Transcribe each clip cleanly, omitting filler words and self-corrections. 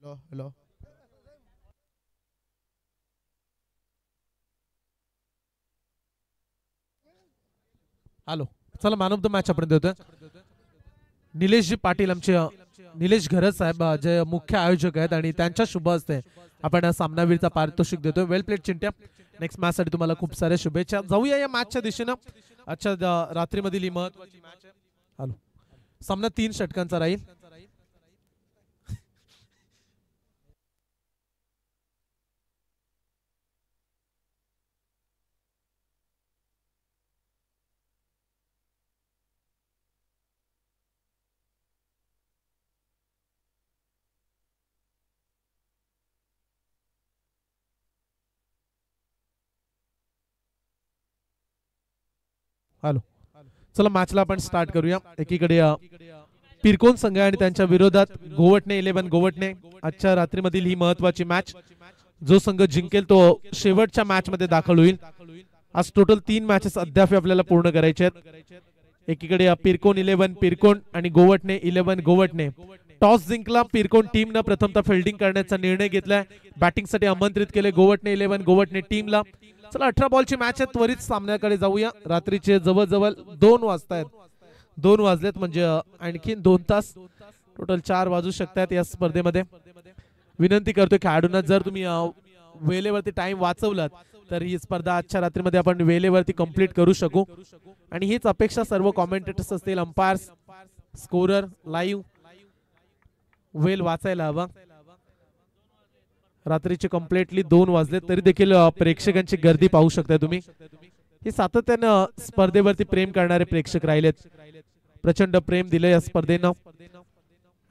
Hello hello hello. चला man of the match आपण देतोय निलेशजी पाटील आमचे निलेश घरत साहेब जे मुख्य आयोजक आहेत आणि त्यांच्या शुभ हस्ते आपण सामनावीरचा पारितोषिक देतोय. वेल प्लेड चिंट्या. नेक्स्ट मॅच साठी तुम्हाला खूप साऱ्या शुभेच्छा. जाऊया या मॅचच्या दिशेनं. आजच्या रात्रीमधील ही महत्त्वाची मॅच आहे. हॅलो. सामना 3 षटकांचा राहील. हॅलो. चला मॅचला आपण स्टार्ट करूया. एकीकडे पिरकोन संघ आणि त्यांच्या विरोधात गोवटणे 11 गोवटणे. आजच्या रात्रीमधील ही महत्त्वाची मॅच. जो संघ जिंकेल तो शेवटच्या मॅच मध्ये दाखल होईल. आज टोटल 3 मॅचेस अद्याप आपल्याला पूर्ण करायचे आहेत. एकीकडे पिरकोन 11 पिरकोन आणि गोवटणे 11 गोवटणे. टॉस जिंकला पिरकोन टीमनं प्रथमतः फिल्डिंग करण्याचा निर्णय घेतलाय. बॅटिंगसाठी आमंत्रित केले गोवटणे 11 गोवटणे टीमला. चला 18 बॉलची मॅच आहे. त्वरित सामन्याकडे जाऊया. रात्रीचे जवळजवळ 2 वाजतायत. 2 वाजलेत म्हणजे आणखीन 2 तास टोटल 4 वाजू शकतात या स्पर्धेमध्ये. विनंती करतोय खेळाडूंना जर तुम्ही वेळेवरती टाइम वाचवलात तर ही स्पर्धा आजच्या रात्रीमध्ये आपण वेळेवरती कंप्लीट करू शकू. आणि हीच अपेक्षा सर्व कॉमेंटेटर्स असतील, अंपायर्स, स्कोरर, लाईव्ह वेल वाचायला हवा. रात्रीचे कम्प्लिटली 2 वाजले तरी देखील प्रेक्षकांची गर्दी पाहू शकता तुम्ही. हे सातत्यानं स्पर्धेवरती प्रेम करणारे प्रेक्षक राहिलेत. प्रचंड प्रेम दिलं या स्पर्धेनं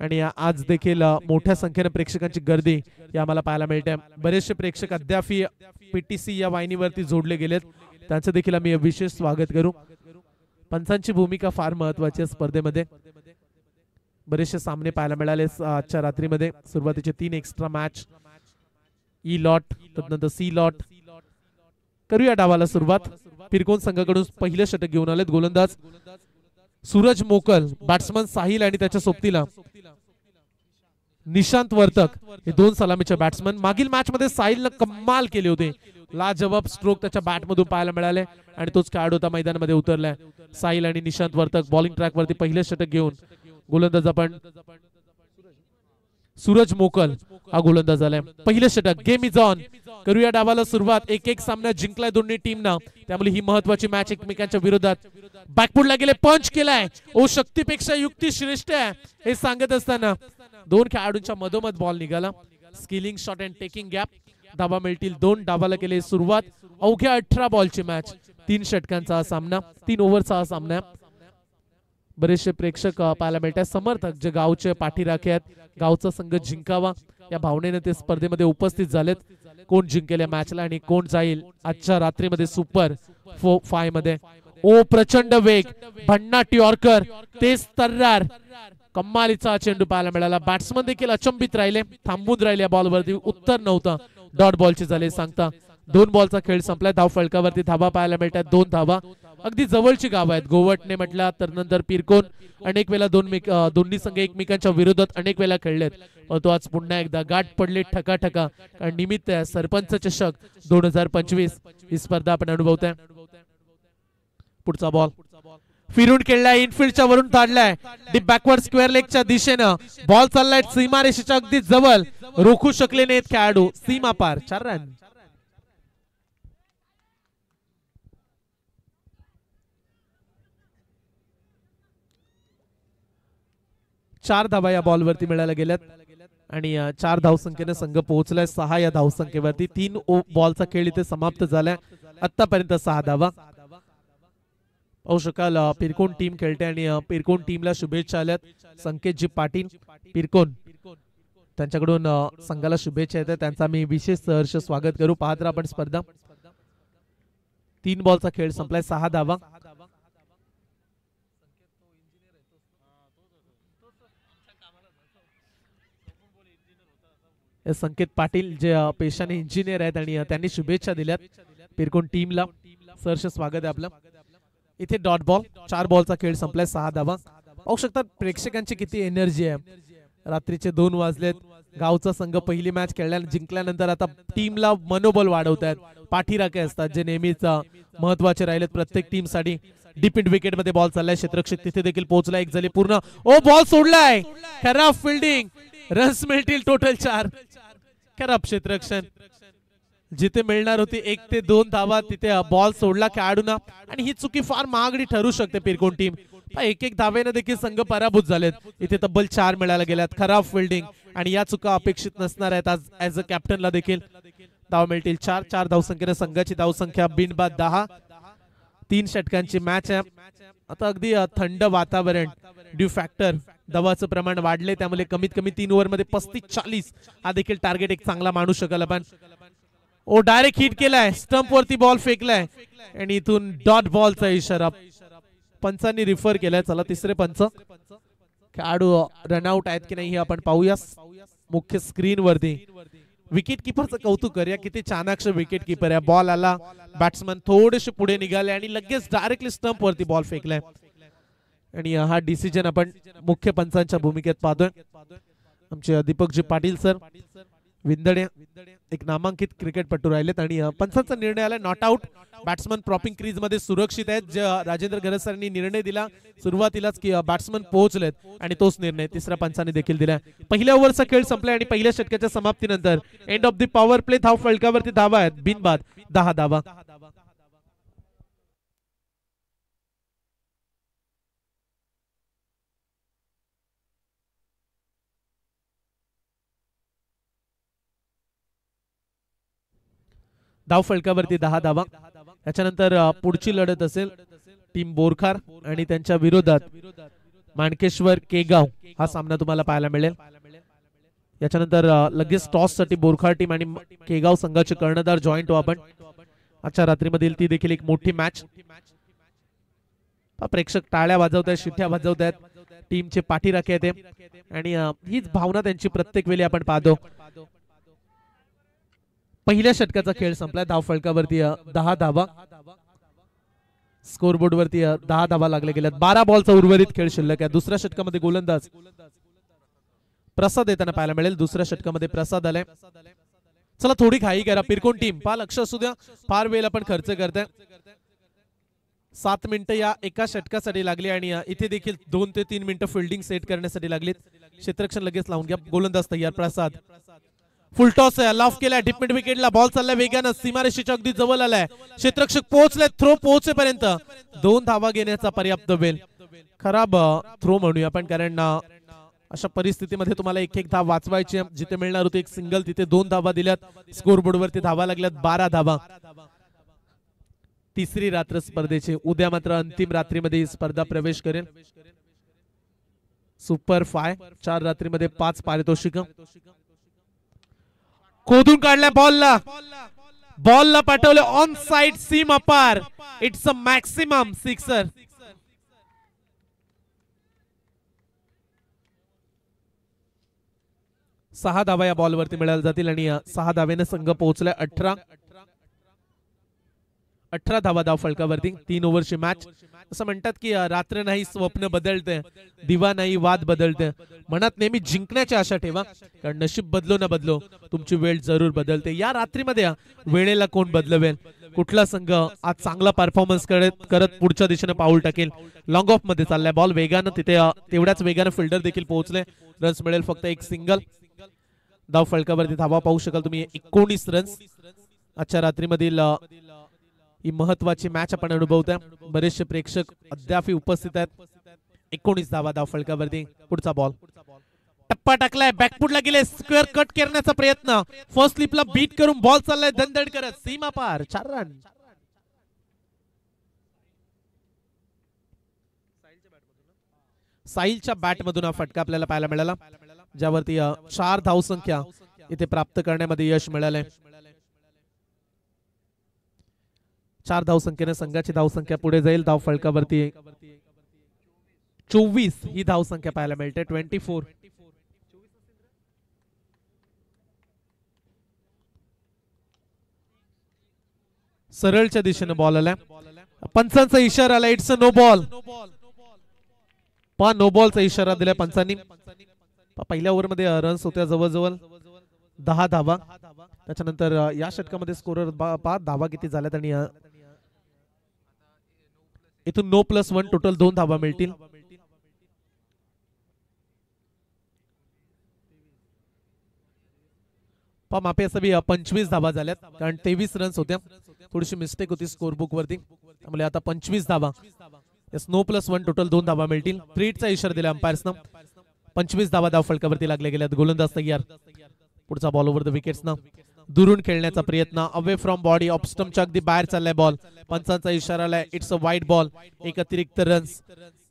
आणि आज देखील मोठ्या संख्येने प्रेक्षकांची गर्दी या आम्हाला पाहायला मिळते. बरेचसे प्रेक्षक अद्याप पीटीसी या वाहिनीवरती जोडले गेलेत. त्यांचं देखील आम्ही विशेष स्वागत करू. पंचांची भूमिका फार महत्वाची आहे स्पर्धेमध्ये. बरेचसे सामने पाहायला मिळाले आजच्या रात्रीमध्ये. सुरुवातीचे 3 एक्स्ट्रा मॅच, ई लॉट, त्यानंतर सी लॉट. करूया डावाला सुरुवात. पिरकोन संघाकडून पहिलं षटक घेऊन आलेत गोलंदाज सूरज मोकल, बॅट्समन साहिल आणि त्याच्या सोबतीला निशांत वर्तक हे 2 सलामीचे बॅट्समन. मागील मॅच मध्ये साहिलनं कमाल केले होते. लाजवाब स्ट्रोक त्याच्या बॅट मधून पाहायला मिळाले आणि तोच खेळाडू आता मैदानामध्ये उतरलाय. साहिल आणि निशांत वर्तक बॉलिंग ट्रॅक वरती पहिलं षटक घेऊन गोलंदाज आपण सूरज मोकल हा गोलंदाज आलाय. पहिलं षटक. Game is on. करूया डावाला सुरुवात. 1-1 सामना जिंकलाय दोन्ही टीमना. त्यामुळे ही महत्वाची मॅच एकमेकांच्या विरोधात. बॅकफुटला गेले, पंच केलाय. ओ शक्तीपेक्षा युक्ती श्रेष्ठ आहे हे सांगत असताना 2 खेळाडूंच्या मधोमध बॉल निघाला. Skilling shot and taking gap. धावा मिळतील 2. डावाला केले सुरुवात. अवघ्या 18 बॉलची मॅच. 3 षटकांचा हा सामना, 3 ओव्हरचा हा सामना. बरेचसे प्रेक्षक पाहायला मिळतात. समर्थक जे गावचे पाठीराखे आहेत, गावचा संघ जिंकावा या भावनेने ते स्पर्धेमध्ये उपस्थित झालेत. कोण जिंकेल या मॅचला आणि कोण जाईल आजच्या रात्रीमध्ये सुपर 5 मध्ये. ओ प्रचंड वेग, भन्नाट यॉर्कर, तेज तर्रार, कमालीचा चेंडू पाहायला मिळाला. बॅट्समन देखील अचंबित राहिले, थांबून राहिले. बॉलवरती उत्तर नव्हतं. डॉट बॉलची झाले सांगता. 2 बॉलचा खेळ संपलाय. धाव फलकावरती धावा पाहायला मिळतात. 2 धावा. अगदी जवळची गाव आहेत. गोवटणे म्हटलं तर नंतर पिरकोन. अनेक वेळा दोन्ही संघ एकमेकांच्या विरोधात अनेक वेळा खेळलेत. परंतु आज पुन्हा एकदा गाठ पडले ठकाठका. कारण निमित्त आहे सरपंच चषक 2025 ही स्पर्धा आपण अनुभवतोय. पुढचा बॉल फिरून खेळलाय. इनफिल्डच्या वरून काढलाय. डीप बॅकवर्ड स्क्वेअर लेगच्या दिशेनं बॉल चाललाय सीमारेषेच्या अगदी जवळ. रोखू शकले नाहीत खेळाडू. सीमा पार. 4 रन. 4 धावा या बॉलवरती मिळायला गेल्यात आणि 4 धावसंख्येने संघ पोहोचलाय 6 या धावसंख्येवरती. 3 बॉलचा खेळ इथे समाप्त झालाय. आतापर्यंत 6 धावा. पाहू शकाल पिरकोन टीम खेळते आणि पिरकोन टीमला शुभेच्छा आल्यात. संकेतजी पाटील पिरकोन त्यांच्याकडून संघाला शुभेच्छा येतात. त्यांचा मी विशेष सहर्ष स्वागत करू. पाहत राहा आपण स्पर्धा. 3 बॉलचा खेळ संपलाय. 6 धावा. संकेत पाटील जे पेशाने इंजिनियर आहेत आणि त्यांनी शुभेच्छा दिल्यात पिरकोन टीमला. सहर्ष स्वागत आहे आपलं. इथे डॉट बॉल. 4 बॉलचा खेळ संपलाय. 6 धावा. पाहू शकता प्रेक्षकांची किती एनर्जी आहे. रात्रीचे 2 वाजलेत. गावचा संघ पहिली मॅच जिंकल्यानंतर आता टीमला मनोबल वाढवतात, पाठीराखे असतात जे नेहमीच महत्वाचे राहिलेत प्रत्येक टीम साठी. डीप इंड विकेट मध्ये बॉल चाललाय, क्षेत्ररक्षक तिथे देखील पोहोचला, एक झाली पूर्ण. ओ बॉल सोडलाय, खराब फिल्डिंग, रन्स मिळतील टोटल 4. खराब क्षेत्ररक्षण, जिथे मिळणार होती 1 ते 2 धावा तिथे बॉल सोडला खेळाडूंना, आणि ही चुकी फार महागडी ठरू शकते पिरकोन टीम. 1-1 धावेने देखील संघ पराभूत झालेत, इथे तब्बल 4 मिळायला गेल्यात. खराब फिल्डिंग, आणि या चुका अपेक्षित नसणार आहेत आज ऍज अ कॅप्टनला देखील. धाव मिळतील 4 धावसंख्येने संघाची धावसंख्या बिनबाद 10. 3 षटकांची मॅच आहे. आता अगदी थंड वातावरण, ड्यू फॅक्टर, दबावाचं प्रमाण वाढले, त्यामुळे कमीत कमी 3 ओव्हर मध्ये 35-40 हा देखील टार्गेट एक चांगला मानू शकाल आपण. ओ डायरेक्ट हिट केलाय, स्टंप वरती बॉल फेकलाय, आणि इथून डॉट बॉलचा इशारा पंचांनी रिफर केलाय. चला तिसरे पंच, खेळाडू रनआउट आहेत की नाही हे आपण पाहूया मुख्य स्क्रीन वरती. विकेट किपरचं कौतुक करूया, किती चाणाक्ष विकेट किपर आहे. बॉल आला, बॅट्समन थोडेसे पुढे निघाले आणि लगेच डायरेक्टली स्टंप वरती बॉल फेकलाय, आणि हा डिसिजन आपण मुख्य पंचांच्या भूमिकेत पाहतोय. आमचे दीपकजी पाटील सर विंदडे एक नामांकित क्रिकेटपटू राहिलेत, आणि पंचांचा निर्णय आला not out. Batsman propping crease मध्ये सुरक्षित आहेत. राजेंद्र गरज सरांनी निर्णय दिला सुरुवातीलाच की बॅट्समन पोहोचलेत, आणि तोच निर्णय तिसऱ्या पंचाने देखील दिला. पहिल्या ओव्हरचा खेळ संपलाय, आणि पहिल्या षटकाच्या समाप्तीनंतर end of the power play धाव फलकावरती धावा आहेत बिनबाद 10 धावा. धाव फलकावरती 10 धावा. त्याच्यानंतर पुढची लढत असेल टीम बोरखार आणि त्यांच्या विरोधात माणकेश्वर केगाव, हा सामना तुम्हाला पाहायला मिळेल. याच्यानंतर लगेच टॉस साठी बोरखार टीम आणि केगाव संघाचे कर्णधार जॉईंट आपण. आजच्या रात्रीमधील ती देखील एक मोठी मॅच. प्रेक्षक टाळ्या वाजवतायत, शिट्ट्या वाजवतायत, टीमचे पाठीराखे आहेत, आणि हीच भावना त्यांची प्रत्येक वेळी आपण पाहतो. पहिल्या षटकाचा खेळ संपलाय, धाव फलकावरती 10 धावा. स्कोरबोर्ड वरती 10 धावा लागले गेल्यात. 12 बॉलचा उर्वरित खेळ शिल्लक आहे. दुसऱ्या षटकामध्ये गोलंदाज प्रसाद येताना पाहायला मिळेल. दुसऱ्या षटकामध्ये प्रसाद आलाय. चला थोडी घाई करा पिरकोन टीम, पहा लक्ष असू द्या, फार वेळ आपण खर्च करताय. 7 मिनिटं या एका षटकासाठी लागली, आणि इथे देखील 2 ते 3 मिनिटं फिल्डिंग सेट करण्यासाठी लागलीत. क्षेत्ररक्षण लगेच लावून घ्या. गोलंदाज तयार. प्रसाद फुल टॉस आहे, लाफ केलाय, डीप मिड विकेटला बॉल चाललाय वेगानं, सीमारेषेच्या अगदी जवळ आलाय. क्षेत्ररक्षक पोहोचले, थ्रो पोहोचेपर्यंत 2 धावा घेण्याचा पर्याप्त वेळ. खराब थ्रो म्हणूया आपण, कारण अशा परिस्थितीमध्ये तुम्हाला 1-1 धाव वाचवायची. जिथे मिळणार होती 1 सिंगल, तिथे 2 धावा दिल्यात. स्कोरबोर्ड वरती धावा लागल्यात 12 धावा. तिसरी रात्र स्पर्धेची, उद्या मात्र अंतिम रात्रीमध्ये ही स्पर्धा प्रवेश करेल. सुपर 5 4 रात्रीमध्ये 5 पारितोषिक. खोदून काढल्या बॉलला पाठवले ऑन साइड सीम अपार. It's a maximum sixer. सहा धावा या बॉलवरती मिळाल्या जातील, आणि 6 धावेने संघ पोहोचलाय 18 धावा धाव फलकावरती. 3 ओव्हरची मॅच. असं म्हणतात की रात्र नाही स्वप्न बदलते, दिवा नाही वाद बदलते. मनात नेहमी जिंकण्याची आशा ठेवा, कारण नशीब बदलो ना बदलो तुमची वेळ जरूर बदलते. या रात्रीमध्ये वेळेला कोण बदलवेल, कुठला संघ आज चांगला परफॉर्मन्स करत पुढच्या दिशेने पाऊल टाकेल. लॉंग ऑफ मध्ये चाललाय बॉल वेगानं, तिथे तेवढ्याच वेगानं फिल्डर देखील पोहोचले. रन्स मिळेल फक्त 1 सिंगल. धाव फलकावरती धावा पाहू शकाल तुम्ही 19 रन्स. आजच्या रात्रीमधील ही महत्वाची मॅच आपण अनुभवतोय. बरेचसे प्रेक्षक अद्याप उपस्थित आहेत. 19 धावा धाव फलकावरती. पुढचा बॉल टप्पा टाकलाय, बॅकफुटला गेले, स्क्वेअर कट करण्याचा प्रयत्न, फर्स्ट स्लिपला बीट करून बॉल चाललाय दणदण करत, सीमा पार 4 रन. साहिलच्या बॅट मधून हा फटका आपल्याला पाहायला मिळाला, ज्यावरती 4 धावसंख्या इथे प्राप्त करण्यामध्ये यश मिळालंय. 4 धावसंख्येने संघाची धावसंख्या पुढे जाईल. धाव फलकावरती 24 ही धावसंख्या पाहायला मिळते. 24. सरळच्या दिशेने बॉल आलाय. पंचांचा इशारा आला, it's a no ball. No बॉलचा इशारा दिलाय पंचांनी. पहिल्या ओव्हरमध्ये रन्स होत्या जवळजवळ 10 धावा. त्याच्यानंतर या षटकामध्ये स्कोरर 5 धावा किती झाल्यात आणि इथून 9+1 टोटल 2 धावा मिळतील. मापे असं 25 धावा झाल्यात कारण 23 रन्स होत्या. थोडीशी मिस्टेक होती स्कोर बुक वरती, त्यामुळे आता 25 धावा. 9+1 टोटल 2 धावा मिळतील. थ्रीटचा इशारा दिला अंपायर्सनं. 25 धावा धाव फलकावरती लागले गेल्यात. गोलंदाज तयार. पुढचा बॉल ओव्हर द विकेट्सना दुरून खेळण्याचा प्रयत्न. अवे फ्रॉम बॉडी ऑफ स्टंपच्या अगदी बाहेर चाललाय बॉल. पंचांचा इशारा आलाय. It's a wide ball. एक अतिरिक्त रन्स.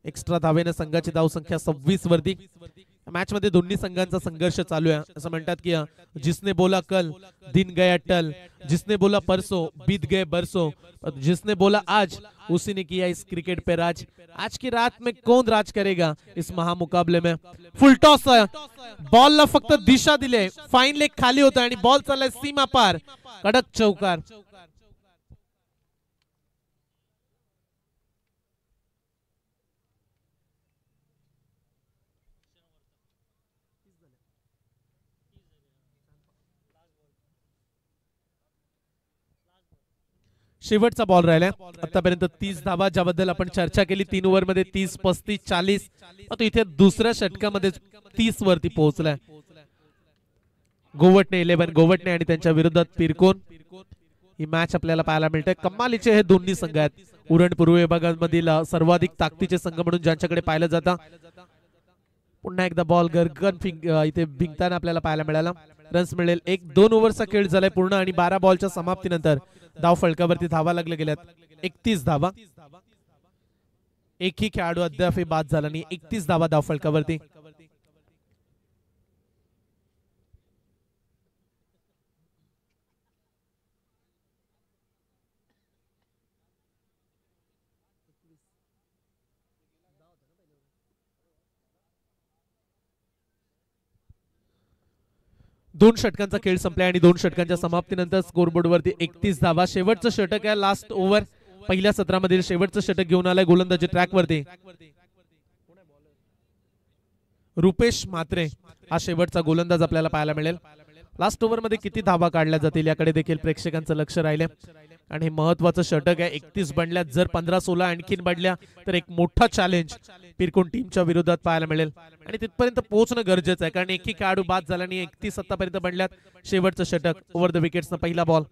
एक्स्ट्रा धावेने संघाची धावसंख्या 26 वरती. मॅच मध्ये दोन्ही संघांचा संघर्ष चालू आहे. असं म्हणतात की जिसने बोला कल दिन गया टल, जिसने बोला परसों बीत गए बरसों, जिसने बोला आज उसी ने किया इस क्रिकेट पे राज. आज की रात में कौन राज करेगा इस महामुकाबले में. फुल टॉस. बॉलला फक्त दिशा दिले. फाईन लेग खाली होता आणि बॉल चाललाय सीमा पार. कडक चौकार. शेवटचा बॉल राहिला. आतापर्यंत 30 धावा ज्याबद्दल आपण चर्चा केली. 3 ओव्हरमध्ये 30, 35, 40. आता इथे दुसऱ्या षटकामध्ये 30 वरती पोहोचलाय. गोवटणे 11 गोवटणे आणि त्यांच्या विरोधात पिरकोन. ही मॅच आपल्याला पाहायला मिळते. कमालीचे हे दोन्ही संघ आहेत. उरण पूर्व विभागांमधील सर्वाधिक ताकदीचे संघ म्हणून ज्यांच्याकडे पाहिलं जातं. पुन्हा एकदा बॉल गरगन इथे भिंगताना आपल्याला पाहायला मिळाला. रन्स मिळेल. 1-2 ओव्हरचा खेळ झालाय पूर्ण आणि 12 बॉलच्या समाप्तीनंतर धाव फलकावरती धावा लागले गेल्यात. 31 धावा. एकही खेळाडू अद्याप बाद झाला नाही. 31 धावा धाव फलकावरती. दोन षटकांचा खेळ संपलाय आणि 2 षटकांच्या समाप्तीनंतर स्कोरबोर्ड वरती 31 धावा. शेवटचं षटक आहे. लास्ट ओव्हर पहिल्या सत्रामधील शेवटचं षटक घेऊन आलाय गोलंदाजी ट्रॅक वरती. रुपेश म्हात्रे हा शेवटचा गोलंदाज आपल्याला पाहायला मिळेल. लास्ट ओव्हर मध्ये किती धावा काढल्या जातील याकडे देखील प्रेक्षकांचं लक्ष राहिले आणि हे महत्वाचं षटक आहे. 31 बनल्यात. जर 15-16 आणखीन बढ़ल्या तर एक मोठा चॅलेंज पिरकोन टीमच्या विरोधात पाहायला मिळेल आणि तिथपर्यंत पोहोचणं गरजेचं आहे कारण एकही खेळाडू बाद झाला आणि 31 आतापर्यंत बनल्यात. शेवटचं षटक. ओव्हर द विकेट्सनं पहिला बॉल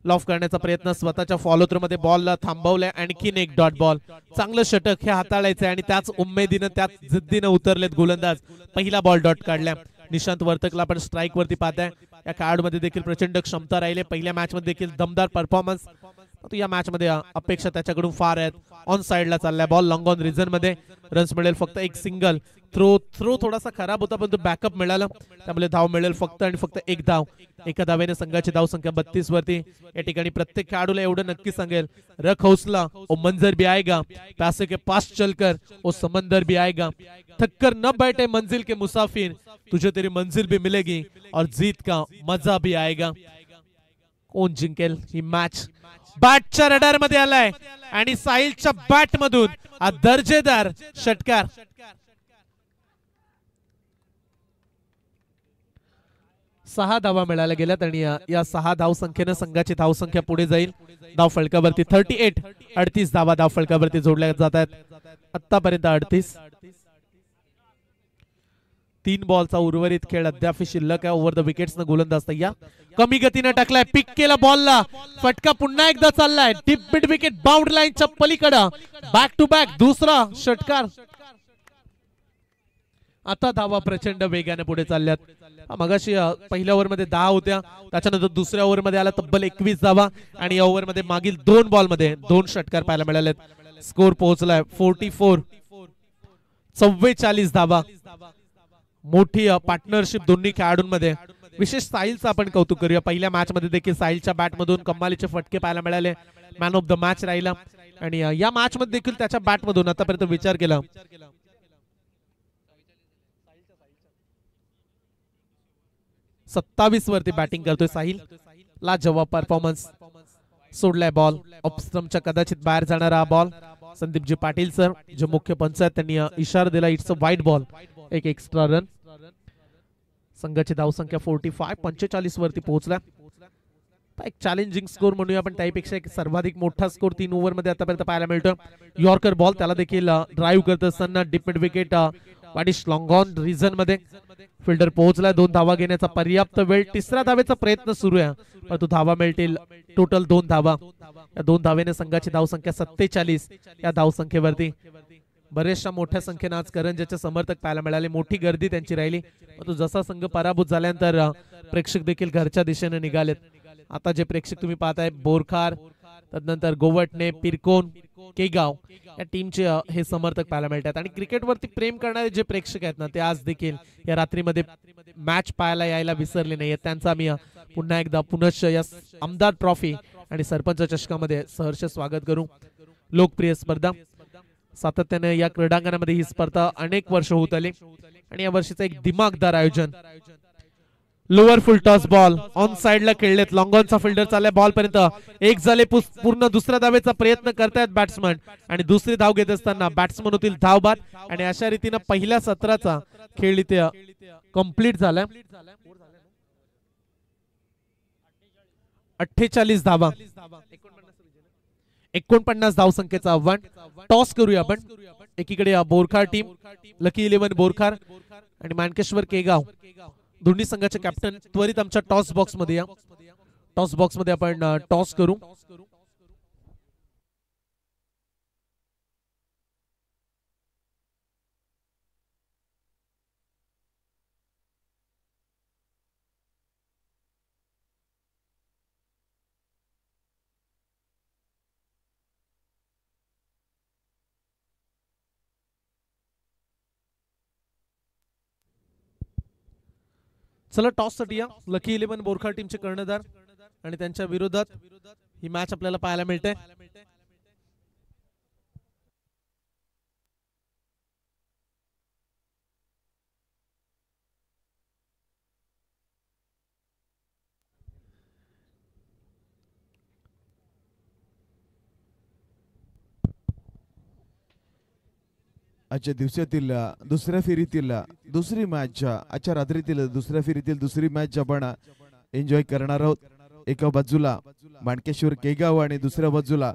लॉफ करण्याचा प्रयत्न. स्वतःच्या फॉलो थ्रू मध्ये बॉलला थांबवलाय. आणखीन एक डॉट बॉल. चांगलं षटक हे हाताळायचंय आणि त्याच उमेदीनं त्याच जिद्दीनं उतरलेत गोलंदाज. पहिला बॉल डॉट काढलाय. निशांत वर्तकला आपण स्ट्राईक वरती पाहताय. या खेळाडूमध्ये देखील प्रचंड क्षमता राहिले. पहिल्या मॅच मध्ये देखील दमदार परफॉर्मन्स. या मॅच मध्ये अपेक्षा त्याच्याकडून फार आहेत. ऑन साइडला चाललाय बॉल. लॉंग ऑन रिझन मध्ये रन्स मिळेल फक्त एक सिंगल. थ्रो थोडासा खराब होता पण तो बॅकअप मिळाला त्यामुळे धाव मिळेल फक्त आणि फक्त एक धाव. एका धावेने संघाची धाव संख्या 32 वरती. या ठिकाणी प्रत्येक खेळाडूला एवढं नक्की सांगेल, रख हौसला ओ मंजर भी आएगा, पैसे के पास चलकर ओ समंदर भी आएगा, थककर न बैठे मंजिल के मुसाफिर, तुझे तेरी मंजिल भी मिलेगी और जीत का मजा भी आएगा. कोण जिंकेल ही मॅच? बॅटच्या रडार मध्ये आलाय आणि साहिलच्या बॅट मधून हा दर्जेदार षटकार. सहा धावा मिळाल्या गेल्यात आणि या 6 धाव संख्येने संघाची धाव संख्या पुढे जाईल. धाव फलकावरती 38 धावा धाव फलकावरती जोडल्या जात आहेत. आतापर्यंत 38. 3 बॉलचा उर्वरित खेळ अद्याप शिल्लक आहे. ओव्हर द विकेट्स न गोलंदाज तयार. कमी गतीने टाकलाय. पिक केला बॉलला. फटका पुन्हा एकदा चाललाय. डीप मिड विकेट बाउंड लाईनच्या पलीकडे. बॅक टू बॅक दुसरा षटकार. आता धावा प्रचंड वेगाने पुढे चालल्यात. मगाशी पहिल्या ओव्हर मध्ये 10 होत्या, त्याच्यानंतर दुसऱ्या ओव्हर मध्ये आला तब्बल 21 धावा आणि या ओव्हर मध्ये मागील 2 बॉल मध्ये 2 षटकार पाहायला मिळालेत. स्कोर पोहोचलाय 44 धावा. मोठी पार्टनरशिप दोन्ही खेळाडूंमध्ये. विशेष साहिलचं आपण कौतुक करूया. पहिल्या मॅच मध्ये देखील साहिलच्या बॅट मधून कमालीचे फटके पाहायला मिळाले. मॅन ऑफ द मॅच राहिला आणि या मॅच मध्ये देखील त्याच्या बॅट मधून आतापर्यंत विचार केला 27 वरती बॅटिंग करतोय साहिल. लाजवाब परफॉर्मन्स. सोडलाय बॉल. ऑफस्टंपच्या कदाचित बाहेर जाणारा बॉल. संदीपजी पाटील सर जे मुख्य पंच आहेत त्यांनी इशारा दिला इट्स अ वाईड बॉल. एक एक्स्ट्रा रन. संघाची धावसंख्या 45 वरती पोहोचला. एक चॅलेंजिंग स्कोर म्हणूया आपण, त्यापेक्षा एक सर्वाधिक मोठा स्कोर 3 ओव्हर मध्ये आतापर्यंत पाहायला मिळतो. यॉर्कर बॉल, त्याला देखील ड्राईव्ह करत असताना डीप मिड विकेट वाडिश लॉंग ऑन रिझन मध्ये फिल्डर पोहोचला. 2 धावा घेण्याचा पर्याप्त वेळ. तिसऱ्या धावेचा प्रयत्न सुरू आहे, परंतु धावा मिळतील टोटल 2 धावा. या 2 धावेने संघाची धावसंख्या 47. या धावसंख्येवरती बरेचशा मोठ्या संख्येने आज करंजाचे समर्थक पाहायला मिळाले. मोठी गर्दी त्यांची राहिली, परंतु जसा संघ पराभूत झाल्यानंतर प्रेक्षक देखील घरच्या दिशेने निघालेत. आता जे प्रेक्षक तुम्ही पाहताय, बोरखार, तदनंतर गोवटणे, पिरकोन, केगाव या टीमचे हे समर्थक पाहायला मिळतात. आणि क्रिकेटवरती प्रेम करणारे जे प्रेक्षक आहेत ना, ते आज देखील या रात्रीमध्ये मॅच पाहायला यायला विसरले नाही. त्यांचा आम्ही पुन्हा एकदा पुनश्च या आमदार ट्रॉफी आणि सरपंच चषकामध्ये सहर्ष स्वागत करू. लोकप्रिय स्पर्धा, सातत्याने या क्रीडांगणामध्ये ही स्पर्धा अनेक वर्ष होत आली आणि या वर्षीचं एक दिमागदार आयोजन. Lower full toss ball on साइडला खेळलेत. लॉंग ऑनचा फिल्डर चाललाय बॉल पर्यंत. एक झाले पूर्ण दुसऱ्या धावेचा प्रयत्न करतायत बॅट्समन आणि दुसरी धाव घेत असताना बॅट्समन होतील धावबाद. आणि अशा रीतीने पहिल्या सत्राचा खेळ इथे कंप्लीट झालाय. 48 धावा, 49 धावसंख्येचा आव्हान. टॉस करूया आपण. एकीकडे बोरखार टीम, लकी 11 बोरखार आणि मानकेश्वर केगाव दोन्ही संघाचे कॅप्टन त्वरित आमच्या टॉस बॉक्स मध्ये या. टॉस बॉक्स मध्ये आपण टॉस करू. चला टॉस साठी या. लकी 11 बोरखार टीमचे कर्णधार आणि त्यांच्या विरोधात ही मॅच आपल्याला पाहायला मिळते. आजच्या दिवसातील दुसऱ्या फेरीतील दुसरी मॅच, आजच्या रात्रीतील दुसऱ्या फेरीतील दुसरी मॅच आपण एन्जॉय करणार आहोत. एका बाजूला माणकेश्वर केगाव आणि दुसऱ्या बाजूला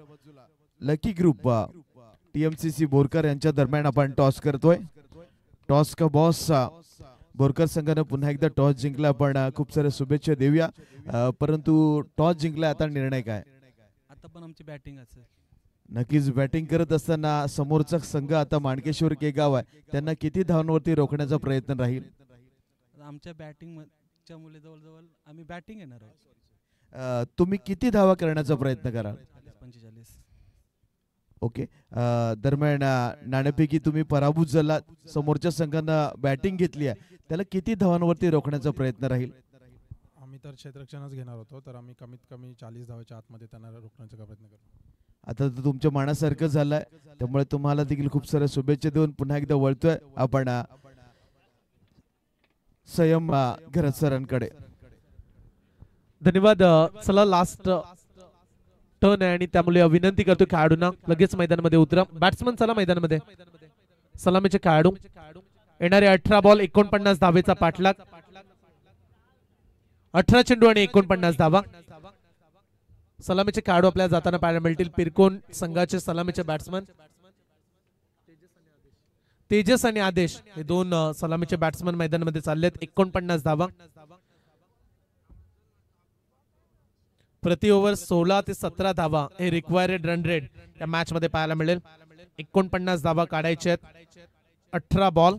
लकी ग्रुप TMCC बोरकर यांच्या दरम्यान आपण टॉस करतोय. टॉस का बॉस बोरकर संघाने पुन्हा एकदा टॉस जिंकला. आपण खूप सारे शुभेच्छा देऊया, परंतु टॉस जिंकला, आता निर्णय काय? आता पण आमची बॅटिंग असेल. नक्कीच बॅटिंग करत असताना समोरचा संघ आता माणकेश्वर केगाव आहे, त्यांना किती धावांवरती रोखण्याचा प्रयत्न राहील? आमच्या बॅटिंगच्या मुले जवळजवळ आम्ही बॅटिंग येणार आहोत. तुम्ही किती धावा करण्याचा प्रयत्न कराल? 45. ओके. दरम्यान नाणेफेकी तुम्ही पराभूत झाला, समोरच्या संघानं बॅटिंग घेतली आहे, त्याला किती धावांवरती रोखण्याचा प्रयत्न राहील? आम्ही तर क्षेत्ररक्षणच घेणार होतो, तर आम्ही कमीत कमी 40 धावाच्या आतमध्ये त्यांना रोखण्याचा प्रयत्न करू. आता तर तुमच्या मनासारखं झालंय, त्यामुळे तुम्हाला देखील खूप साऱ्या शुभेच्छा देऊन पुन्हा एकदा वळतोय आपण संयम घरत सरांकडे. धन्यवाद. चला लास्ट टर्न आहे आणि त्यामुळे विनंती करतो खेळाडूंना लगेच मैदानामध्ये उतरा. बॅट्समन चला मैदानामध्ये. सलामीचे खेळाडू येणारे 18 बॉल 49 धावेचा पाठलाग. 18 चेंडू आणि 49 धावा. सलामीचे खेळाडू आपल्याला जाताना पाहायला मिळतील. पिरकोन संघाचे सलामीचे बॅट्समन तेजस आणि आदेश हे दोन सलामीचे बॅट्समन मैदानामध्ये चाललेत. 49 धावा. प्रति ओव्हर 16 ते 17 धावा हे रिक्वायर्ड रन रेट या मॅच मध्ये पाहायला मिळेल. 49 धावा काढायचे आहेत. 18 बॉल.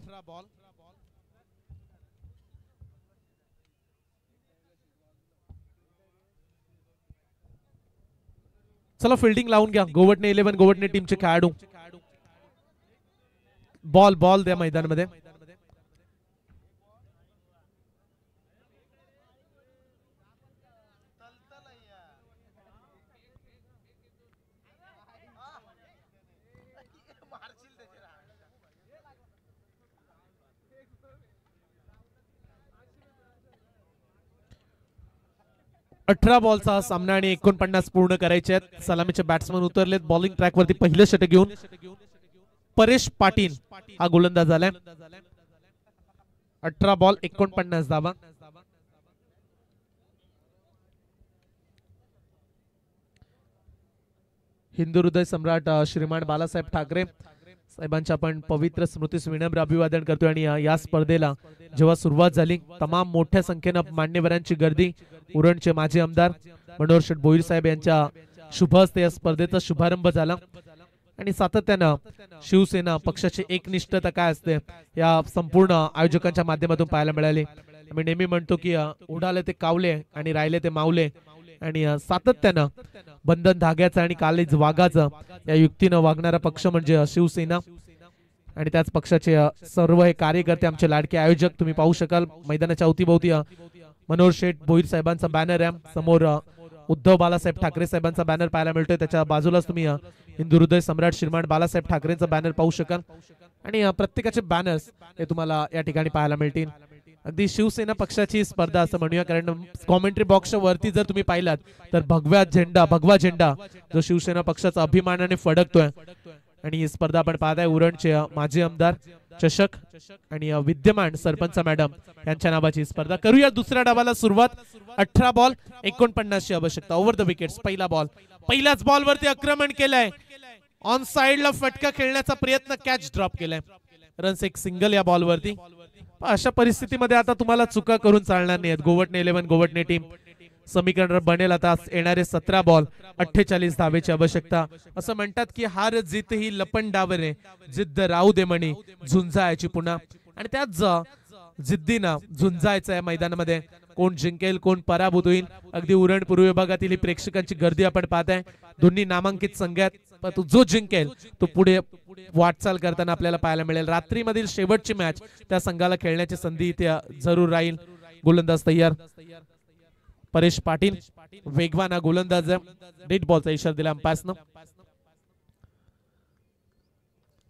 चला फिल्डिंग लावून घ्या. गोवटणे 11 गोवटणे टीमचे खेळाडू. बॉल द्या मैदानामध्ये. अठरा बॉलचा सामना आणि 49 पूर्ण करायचे आहेत. सलामीचे बॅट्समन उतरलेत बॉलिंग ट्रॅक वरती. पहिलं षटक घेऊन परेश पाटील हा गोलंदाज आलाय. 18 बॉल 49 धावा. हिंदू हृदय सम्राट श्रीमान बालासाहेब ठाकरे साहेबांच्या आपण पवित्र स्मृतीस विनम्र अभिवादन करतोय. आणि या स्पर्धेला जेव्हा सुरुवात झाली तमाम मोठ्या संख्येनं मान्यवरांची गर्दी. उरणचे माजी आमदार मनोहर शेठ भोईर साहेब यांच्या शुभ हस्ते या स्पर्धेचा शुभारंभ झाला. आणि सातत्यानं शिवसेना पक्षाची एकनिष्ठता काय असते या संपूर्ण आयोजकांच्या माध्यमातून पाहायला मिळाली. मी नेहमी म्हणतो की उडाले ते कावले आणि राहिले ते मावले. आणि सातत्यानं बंधन धाग्याचं आणि कालीज वाघाचं या युक्तीनं वागणारा पक्ष म्हणजे शिवसेना. आणि त्याच पक्षाचे सर्व हे कार्यकर्ते आमचे लाडके आयोजक तुम्ही पाहू शकाल. मैदानाच्या अवतीभोवती मनोहर शेठ भोईर साहेबांचा बॅनर आहे. समोर उद्धव बालासाहेब ठाकरे साहेबांचा बॅनर पाहायला मिळतोय. त्याच्या बाजूलाच तुम्ही हिंदू हृदय सम्राट श्रीमान बालासाहेब ठाकरेंचा बॅनर पाहू शकाल. आणि प्रत्येकाचे बॅनर्स हे तुम्हाला या ठिकाणी पाहायला मिळतील. अगदी शिवसेना पक्षाची स्पर्धा असं म्हणूया, कारण कॉमेंट्री बॉक्सच्या वरती जर तुम्ही पाहिलात तर भगवा झेंडा जो शिवसेना पक्षाचा अभिमानाने फडकतोय. आणि ही स्पर्धा आपण पाहताय उरणचे माजी आमदार चषक आणि विद्यमान सरपंच मॅडम यांच्या नावाची स्पर्धा. करूया दुसऱ्या डावाला सुरुवात. 18 बॉल 49 ची आवश्यकता. Over the wickets. पहिला बॉल, पहिल्याच बॉल वरती आक्रमण केलंय. ऑन साइडला फटका खेळण्याचा प्रयत्न, कॅच ड्रॉप केलाय. रन्स एक सिंगल या बॉल वरती. अशा परिस्थितीमध्ये आता तुम्हाला चुका करून चालणार नाहीत. गोवटणे 11 गोवटणे टीम समीकरण बनेल. आता येणारे 17 बॉल 48 धावेची आवश्यकता. असं म्हणतात की हार जीत ही लपण डावरे, जिद्द राहू दे म्हणी झुंजायची पुन्हा. आणि त्याच जिद्दीनं झुंजायचं आहे मैदानामध्ये. कोण जिंकेल कोण पराभूत होईल. अगदी उरण पूर्व विभागातील ही प्रेक्षकांची गर्दी आपण पाहताय. दोन्ही नामांकित संघ आहेत, पण जो जिंकेल तो पुढे वाटचाल करताना आपल्याला पाहायला मिळेल. रात्रीमधील शेवटची मॅच त्या संघाला खेळण्याची संधी इथे जरूर राहील. गोलंदाज तयार परेश पाटील, वेगवान गोलंदाज. डेड बॉलचा इशारा दिला अंपायर्सनं.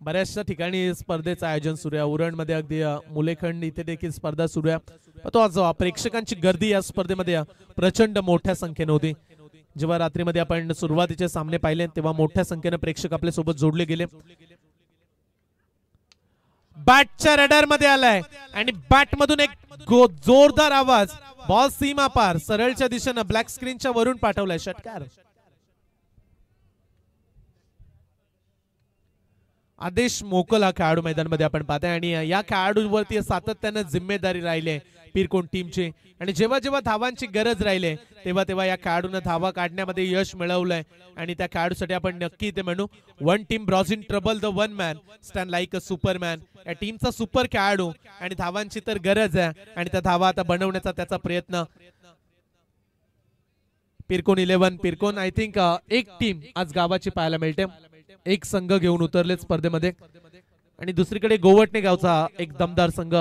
बऱ्याचशा ठिकाणी स्पर्धेचं आयोजन सुरू आहे. उरणमध्ये अगदी मुलेखंड इथे देखील स्पर्धा सुरू आहे. तो आज प्रेक्षकांची गर्दी या स्पर्धेमध्ये प्रचंड मोठ्या संख्येने होती. जेव्हा रात्रीमध्ये आपण सुरुवातीचे सामने पाहिले तेव्हा मोठ्या संख्येने प्रेक्षक आपल्या सोबत जोडले गेले. बॅटच्या रडार मध्ये आलाय आणि बॅट मधून एक जोरदार आवाज. बॉल सीमा पार सरळच्या दिशेनं ब्लॅक स्क्रीनच्या वरून पाठवलाय. षटकार. आदेश मोकल हा खेळाडू मैदानामध्ये आपण पाहताय. आणि या खेळाडूवरती सातत्यानं जिम्मेदारी राहिली पीरकोन टीमची. आणि जेव्हा जेव्हा धावांची गरज राहिली तेव्हा तेव्हा या खेळाडूने धावा काढण्यामध्ये यश मिळवलंय. आणि त्या खेळाडूसाठी आपण नक्की ते म्हणू one team brows in trouble the one man stand like a Superman. या टीमचा सुपर खेळाडू आणि धावांची तर गरज आहे. आणि त्या धावा आता बनवण्याचा त्याचा प्रयत्न. पीरकोन 11 पीरकोन आय थिंक एक टीम आज गावाची पाहायला मिळते. एक संघ घेऊन उतरले स्पर्धेमध्ये. आणि दुसरीकडे गोवटणे गावचा एक दमदार संघ.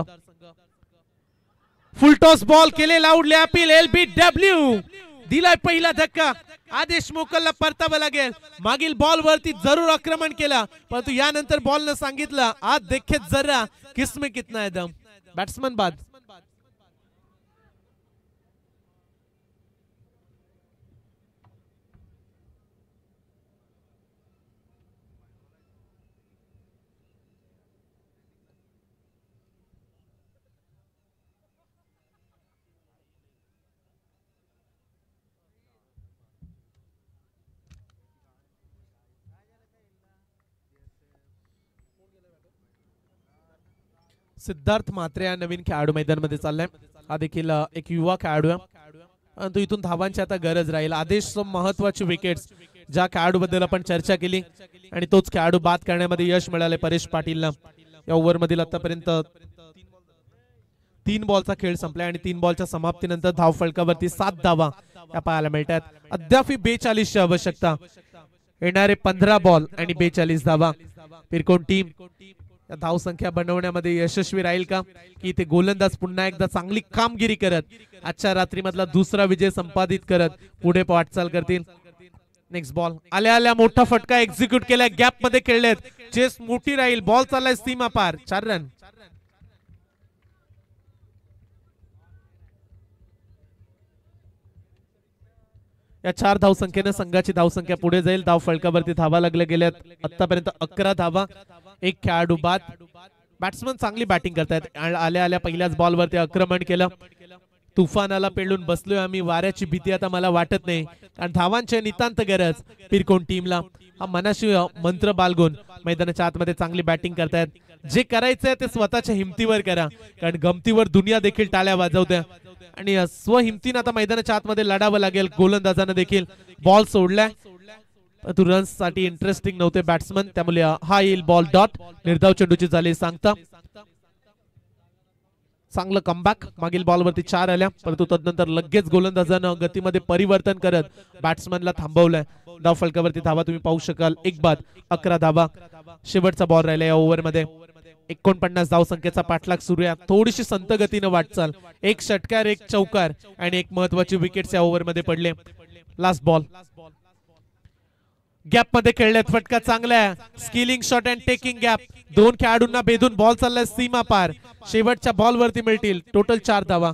फुलटॉस बॉल केलेला आउट. अपील LBW दिलाय पहिला धक्का. आदेश मोकलला परतावं लागेल. मागील बॉल वरती जरूर आक्रमण केला, परंतु यानंतर बॉल न सांगितलं आज देखे जरा किस्मे कितना है दम. बॅट्समन बाद. सिद्धार्थ म्हात्रे या नवीन खेळाडू मैदानामध्ये चाललाय. हा देखील एक युवा खेळाडू आहे, परंतु इथून धावांची आता गरज राहील. आदेश महत्वाची विकेट्स ज्या खेळाडू बद्दल आपण चर्चा केली आणि तोच खेळाडू बाद करण्यामध्ये यश मिळाले परेश पाटीलला. या ओव्हर मधील आतापर्यंत 3 बॉलचा खेळ संपलाय आणि 3 बॉलच्या समाप्तीनंतर धाव फलकावरती 7 धावा या पाहायला मिळतात. अद्याप 42 ची आवश्यकता. येणारे 15 बॉल आणि 42 धावा. पीरकोन टीम धाव संख्या बनवण्यामध्ये यशस्वी राहील का, की ते गोलंदाज पुन्हा एकदा चांगली कामगिरी करत आजच्या रात्री मधला दुसरा विजय संपादित करत पुढे वाटचाल करतील. नेक्स्ट बॉल आल्या आल्या मोठा फटका एक्झिक्यूट केलाय. गॅप मध्ये खेळलेत. चेस मोठी राहील. बॉल चाललाय सीमा पार. 4 रन. या 4 धावसंख्येने संघाची धावसंख्या पुढे जाईल. धाव फलकावरती धावा लागल्या गेल्यात. आतापर्यंत 11 धावा. एक खेळाडू बाद. बॅट्समन चांगली बॅटिंग करतायत. आल्या आल्या पहिल्याच बॉलवरती आक्रमण केलं. तुफानाला पेलून बसलोय आम्ही, वाऱ्याची भीती आता मला वाटत नाही, कारण धावांची नितांत गरज पिरकोन टीमला. हा मनाशी मंत्र बाळगून मैदानाच्या आतमध्ये चांगली बॅटिंग करतायत. जे करायचंय ते स्वतःच्या हिमतीवर करा, कारण गमतीवर दुनिया देखील टाळ्या वाजवते आणि स्वहिमतीनं आता मैदानाच्या आतमध्ये लढावं लागेल. गोलंदाजानं देखील बॉल सोडलाय, परंतु रन्स साठी इंटरेस्टिंग नव्हते बॅट्समन, त्यामुळे हा येईल बॉल डॉट. निर्धाव चेंडूची झाली सांगता. चांगलं कमबॅक, मागील बॉलवरती 4 आल्या, परंतु तदनंतर लगेच गोलंदाजानं गतीमध्ये परिवर्तन करत बॅट्समनला थांबवलंय. धाव फलकावरती धावा तुम्ही पाहू शकाल, 1 बाद 11 धावा. शेवटचा बॉल राहिला या ओव्हरमध्ये. 49 धाव संख्येचा पाठलाग सुरू आहे. थोडीशी संत गतीनं वाटचाल, 1 षटकार 1 चौकार आणि 1 महत्वाची विकेट या ओव्हरमध्ये पडले. लास्ट बॉल गॅप मध्ये खेळलेत, फटका चांगला आहे. Skilling shot and taking gap, 2 खेळाडूंना भेदून बॉल चाललाय सीमा पार. शेवटच्या बॉल वरती मिळतील टोटल 4 धावा.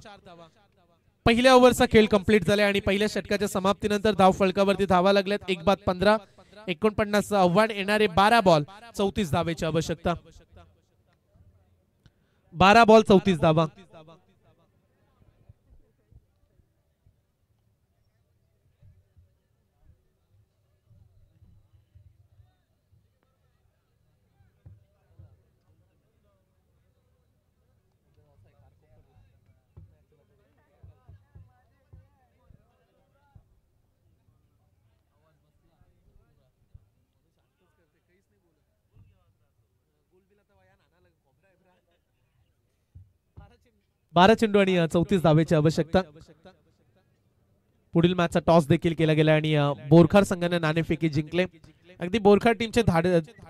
पहिल्या ओव्हरचा खेळ कंप्लीट झाला आणि पहिल्या षटकाच्या समाप्तीनंतर धाव फलकावरती धावा लागल्यात. 1 बाद 15, 49 आव्हान येणारे 12 बॉल 34 धावेची आवश्यकता. 12 बॉल 34 धावा. बारा चेंडू आणि 34 धावेची आवश्यकता. पुढील मॅचचा टॉस देखील केला गेला आणि बोरखार संघाने नाणेफेकी जिंकले. अगदी बोरखार टीमचे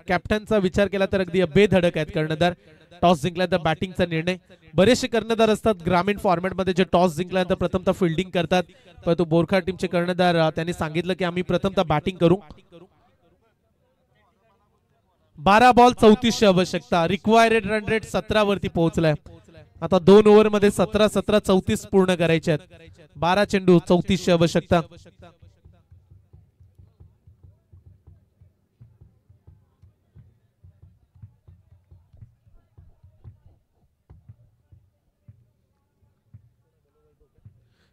कॅप्टनचा विचार केला तर अगदी बेधडक आहेत कर्णधार. टॉस जिंकल्यानंतर बॅटिंगचा निर्णय. बरेचसे कर्णधार असतात ग्रामीण फॉर्मॅट मध्ये जे टॉस जिंकल्यानंतर प्रथमतः फिल्डिंग करतात, परंतु बोरखार टीमचे कर्णधार त्यांनी सांगितलं की आम्ही प्रथमतः बॅटिंग करू. 12 बॉल 34 आवश्यकता. रिक्वायर्ड रन रेट 17 वरती पोहोचलाय. आता 2 ओव्हर मध्ये 17-17 34 पूर्ण करायचे आहेत. 12 चेंडू 34 आवश्यकता.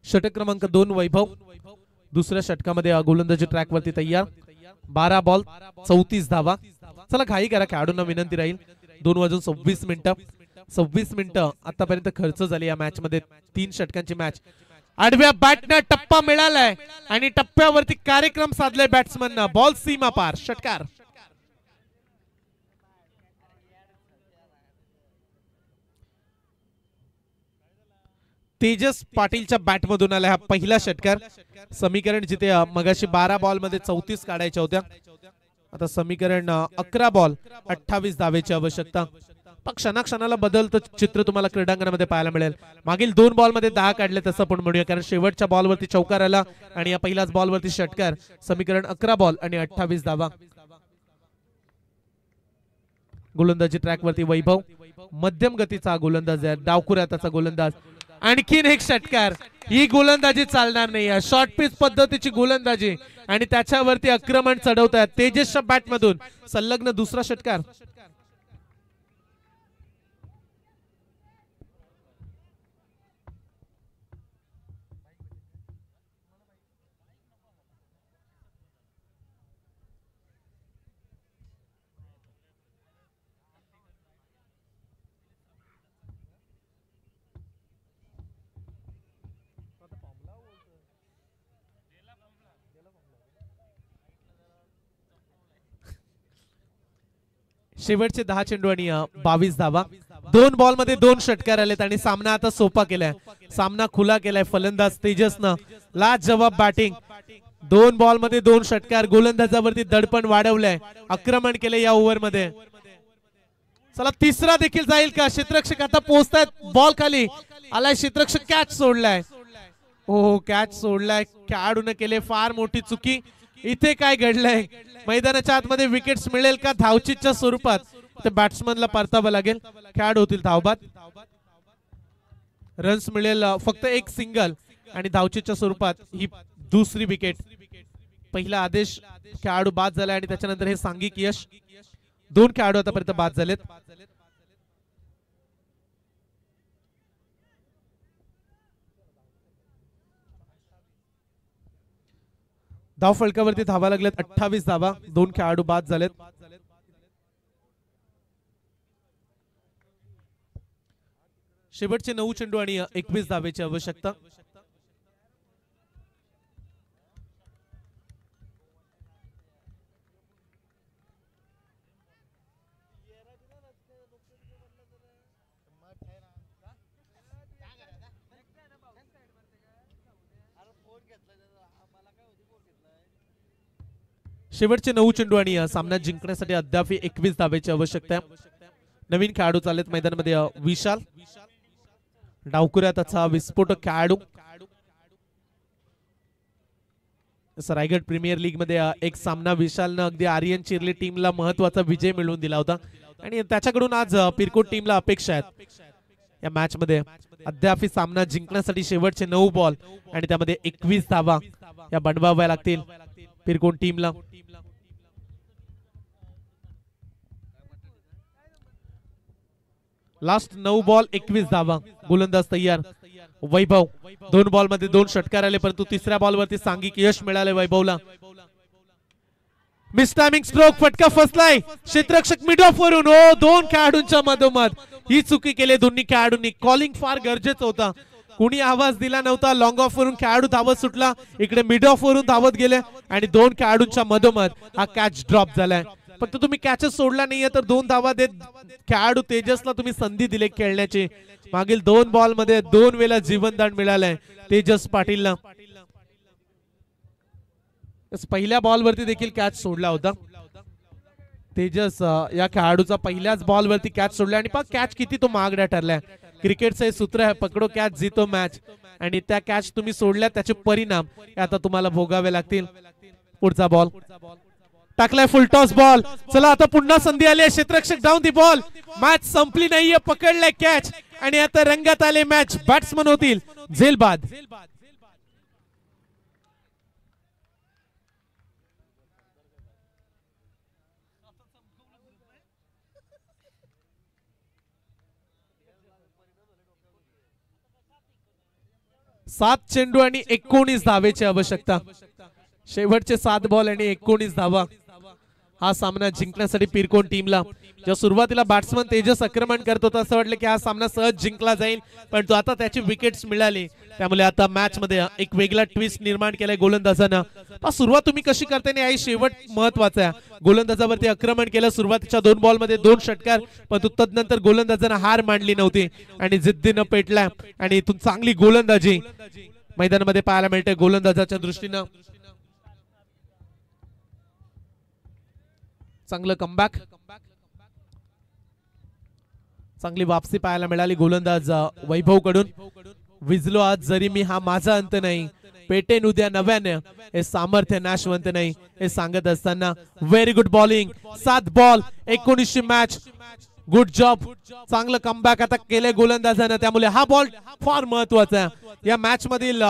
षटक क्रमांक 2 वैभव दुसऱ्या षटकामध्ये गोलंदाजी ट्रॅक वरती तयार. 12 बॉल 34 धावा. चला घाई करा, खेळाडूंना विनंती राहील. 2 वाजून 26 मिनिटं 26 मिनिटं आतापर्यंत खर्च झाली या मॅच मध्ये. 3 षटकांची मॅच. आडव्या बॅटनं टप्पा मिळालाय आणि टप्प्यावरती कार्यक्रम साधलाय बॅट्समननं. बॉल सीमा पार, षटकार. तेजस पाटीलच्या बॅट मधून आला हा पहिला षटकार. समीकरण जिथे मगाशी 12 बॉल मध्ये 34 काढायच्या होत्या, आता समीकरण 11 बॉल 28 धावेची आवश्यकता. पण क्षणाक्षणाला बदलतं चित्र तुम्हाला क्रीडांगणामध्ये पाहायला मिळेल. मागील 2 बॉल मध्ये 10 काढले तसं पण म्हणूया, कारण शेवटच्या बॉलवरती चौकार आला आणि या पहिल्याच बॉलवरती षटकार. समीकरण 11 बॉल आणि 28 धावा. गोलंदाजी ट्रॅक वरती वैभव मध्यम गतीचा गोलंदाज आहे, डावखुऱ्या त्याचा गोलंदाज. आणखीन एक षटकार. ही गोलंदाजी चालणार नाही, शॉर्ट पिच पद्धतीची गोलंदाजी आणि त्याच्यावरती आक्रमण चढवतात तेजसच्या बॅट मधून. संलग्न दुसरा षटकार. शेवटचे 10 चेंडू आणि 22 धावा. 2 बॉल मध्ये 2 षटकार आलेत आणि सामना आता सोपा केलाय. सामना खुला केलाय फलंदाज तेजसनं. लाजवाब बॅटिंग. 2 बॉल मध्ये 2 षटकार. गोलंदाजावरती दडपण वाढवलंय, आक्रमण केले या ओव्हर मध्ये. चला तिसरा देखील जाईल का? क्षेत्ररक्षक आता पोहोचतायत. बॉल खाली आलाय, क्षेत्ररक्षक कॅच सोडलाय. हो कॅच सोडलाय. खेळाडूने केले फार मोठी चुकी. इथे काय घडलंय? मैदानाच्या आतमध्ये विकेट्स मिळेल का धावचीच्या स्वरूपात? तर बॅट्समनला परतावं लागेल. खेळाडू होतील धावबाद. रन्स मिळेल फक्त 1 सिंगल आणि धावचीच्या स्वरूपात ही दुसरी विकेट. पहिला आदेश खेळाडू बाद झाला आणि त्याच्यानंतर हे सांघिक यश. 2 खेळाडू आतापर्यंत बाद झालेत. धाव फलकावरती धावा लागल्यात 28 धावा, 2 खेळाडू बाद झालेत. शेवटचे 9 चेंडू आणि 21 धावेची आवश्यकता. शेवटचे 9 चेंडू आणि सामना जिंकण्यासाठी अद्याप 21 धावेची आवश्यकता आहे. नवीन खेळाडू चाललेत मैदानामध्ये. विशाल डावकुऱ्या त्याचा विस्फोटक खेळाडू. रायगड प्रीमियर लीग मध्ये एक सामना विशालनं अगदी आर्यन चिरली टीमला महत्वाचा विजय मिळवून दिला होता आणि त्याच्याकडून आज पिरकोट टीमला अपेक्षा आहेत या मॅच मध्ये. अद्याप सामना जिंकण्यासाठी शेवटचे 9 बॉल आणि त्यामध्ये 21 धावा या बनवाव्या लागतील पिरकोट टीमला. लास्ट 9 बॉल 21 धावा. गोलंदाज तयार. वैभव 2 बॉल मध्ये 2 षटकार आले, परंतु तिसऱ्या बॉल वरती सांघिक यश मिळाले वैभवला. मिस टायमिंग स्ट्रोक, फटका फसलाय क्षेत्ररक्षक मिड ऑफ वरून. 2 खेळाडूंच्या मधोमध ही चुकी केली दोन्ही खेळाडूंनी. कॉलिंग फार गरजेचं होता, कोणी आवाज दिला नव्हता. लॉंग ऑफ वरून खेळाडू धावत सुटला, इकडे मिड ऑफ वरून धावत गेले आणि 2 खेळाडूंच्या मधोमध हा कॅच ड्रॉप झालाय. फक्त तुम्ही कॅचच सोडला नाहीये तर 2 धावा देत खेळाडू तेजसला तुम्ही संधी दिली खेळण्याची. मागील 2 बॉल मध्ये 2 वेळा जीवनदान मिळालंय तेजस पाटीलला. पहिल्या बॉल वरती देखील कॅच सोडला होता तेजस. या खेळाडूचा पहिल्याच बॉल वरती कॅच सोडला आणि पहा कॅच किती तो महागडा ठरलाय. क्रिकेटचं हे सूत्र आहे, पकडो कॅच जीतो मॅच. आणि त्या कॅच तुम्ही सोडल्या त्याचे परिणाम आता तुम्हाला भोगावे लागतील. पुढचा बॉल टाकलाय फुल टॉस बॉल. चला आता पुन्हा संधी आली आहे. क्षेत्ररक्षक डाऊन दी बॉल. मॅच संपली नाहीये, पकडलाय कॅच आणि आता रंगात आले मॅच. बॅट्समन होतील झेलबाद. सात चेंडू आणि 19 धावेची आवश्यकता. शेवटचे 7 बॉल आणि 19 धावा हा सामना जिंकण्यासाठी पिरकोन टीमला. जेव्हा सुरुवातीला बॅट्समन तेजस आक्रमण करत होता असं वाटलं की हा सामना सहज जिंकला जाईल, पण तो आता त्याची विकेट्स मिळाली. त्यामुळे आता मॅच मध्ये एक वेगळा ट्विस्ट निर्माण केलाय गोलंदाजानं. सुरुवात तुम्ही कशी करते नाही शेवट महत्वाचा आहे. गोलंदाजावरती आक्रमण केलं. सुरुवातीच्या 2 बॉल मध्ये 2 षटकार, पण तदनंतर गोलंदाजानं हार मांडली नव्हती आणि जिद्दीनं पेटला आणि इथून चांगली गोलंदाजी मैदानामध्ये पाहायला मिळते गोलंदाजाच्या दृष्टीनं. चांगलं कमबॅक, चांगली वापसी पाहायला मिळाली गोलंदाज वैभव कडून. विजलो आज जरी मी हा माझा अंत नाही, पेटेन उद्या नव्याने हे सामर्थ्य नाशवंत नाही हे सांगत असताना very good bowling. 7 ball 19 match. Good job. चांगलं कमबॅक आता केलंय गोलंदाजानं. त्यामुळे हा बॉल फार महत्वाचा आहे या मॅच मधील.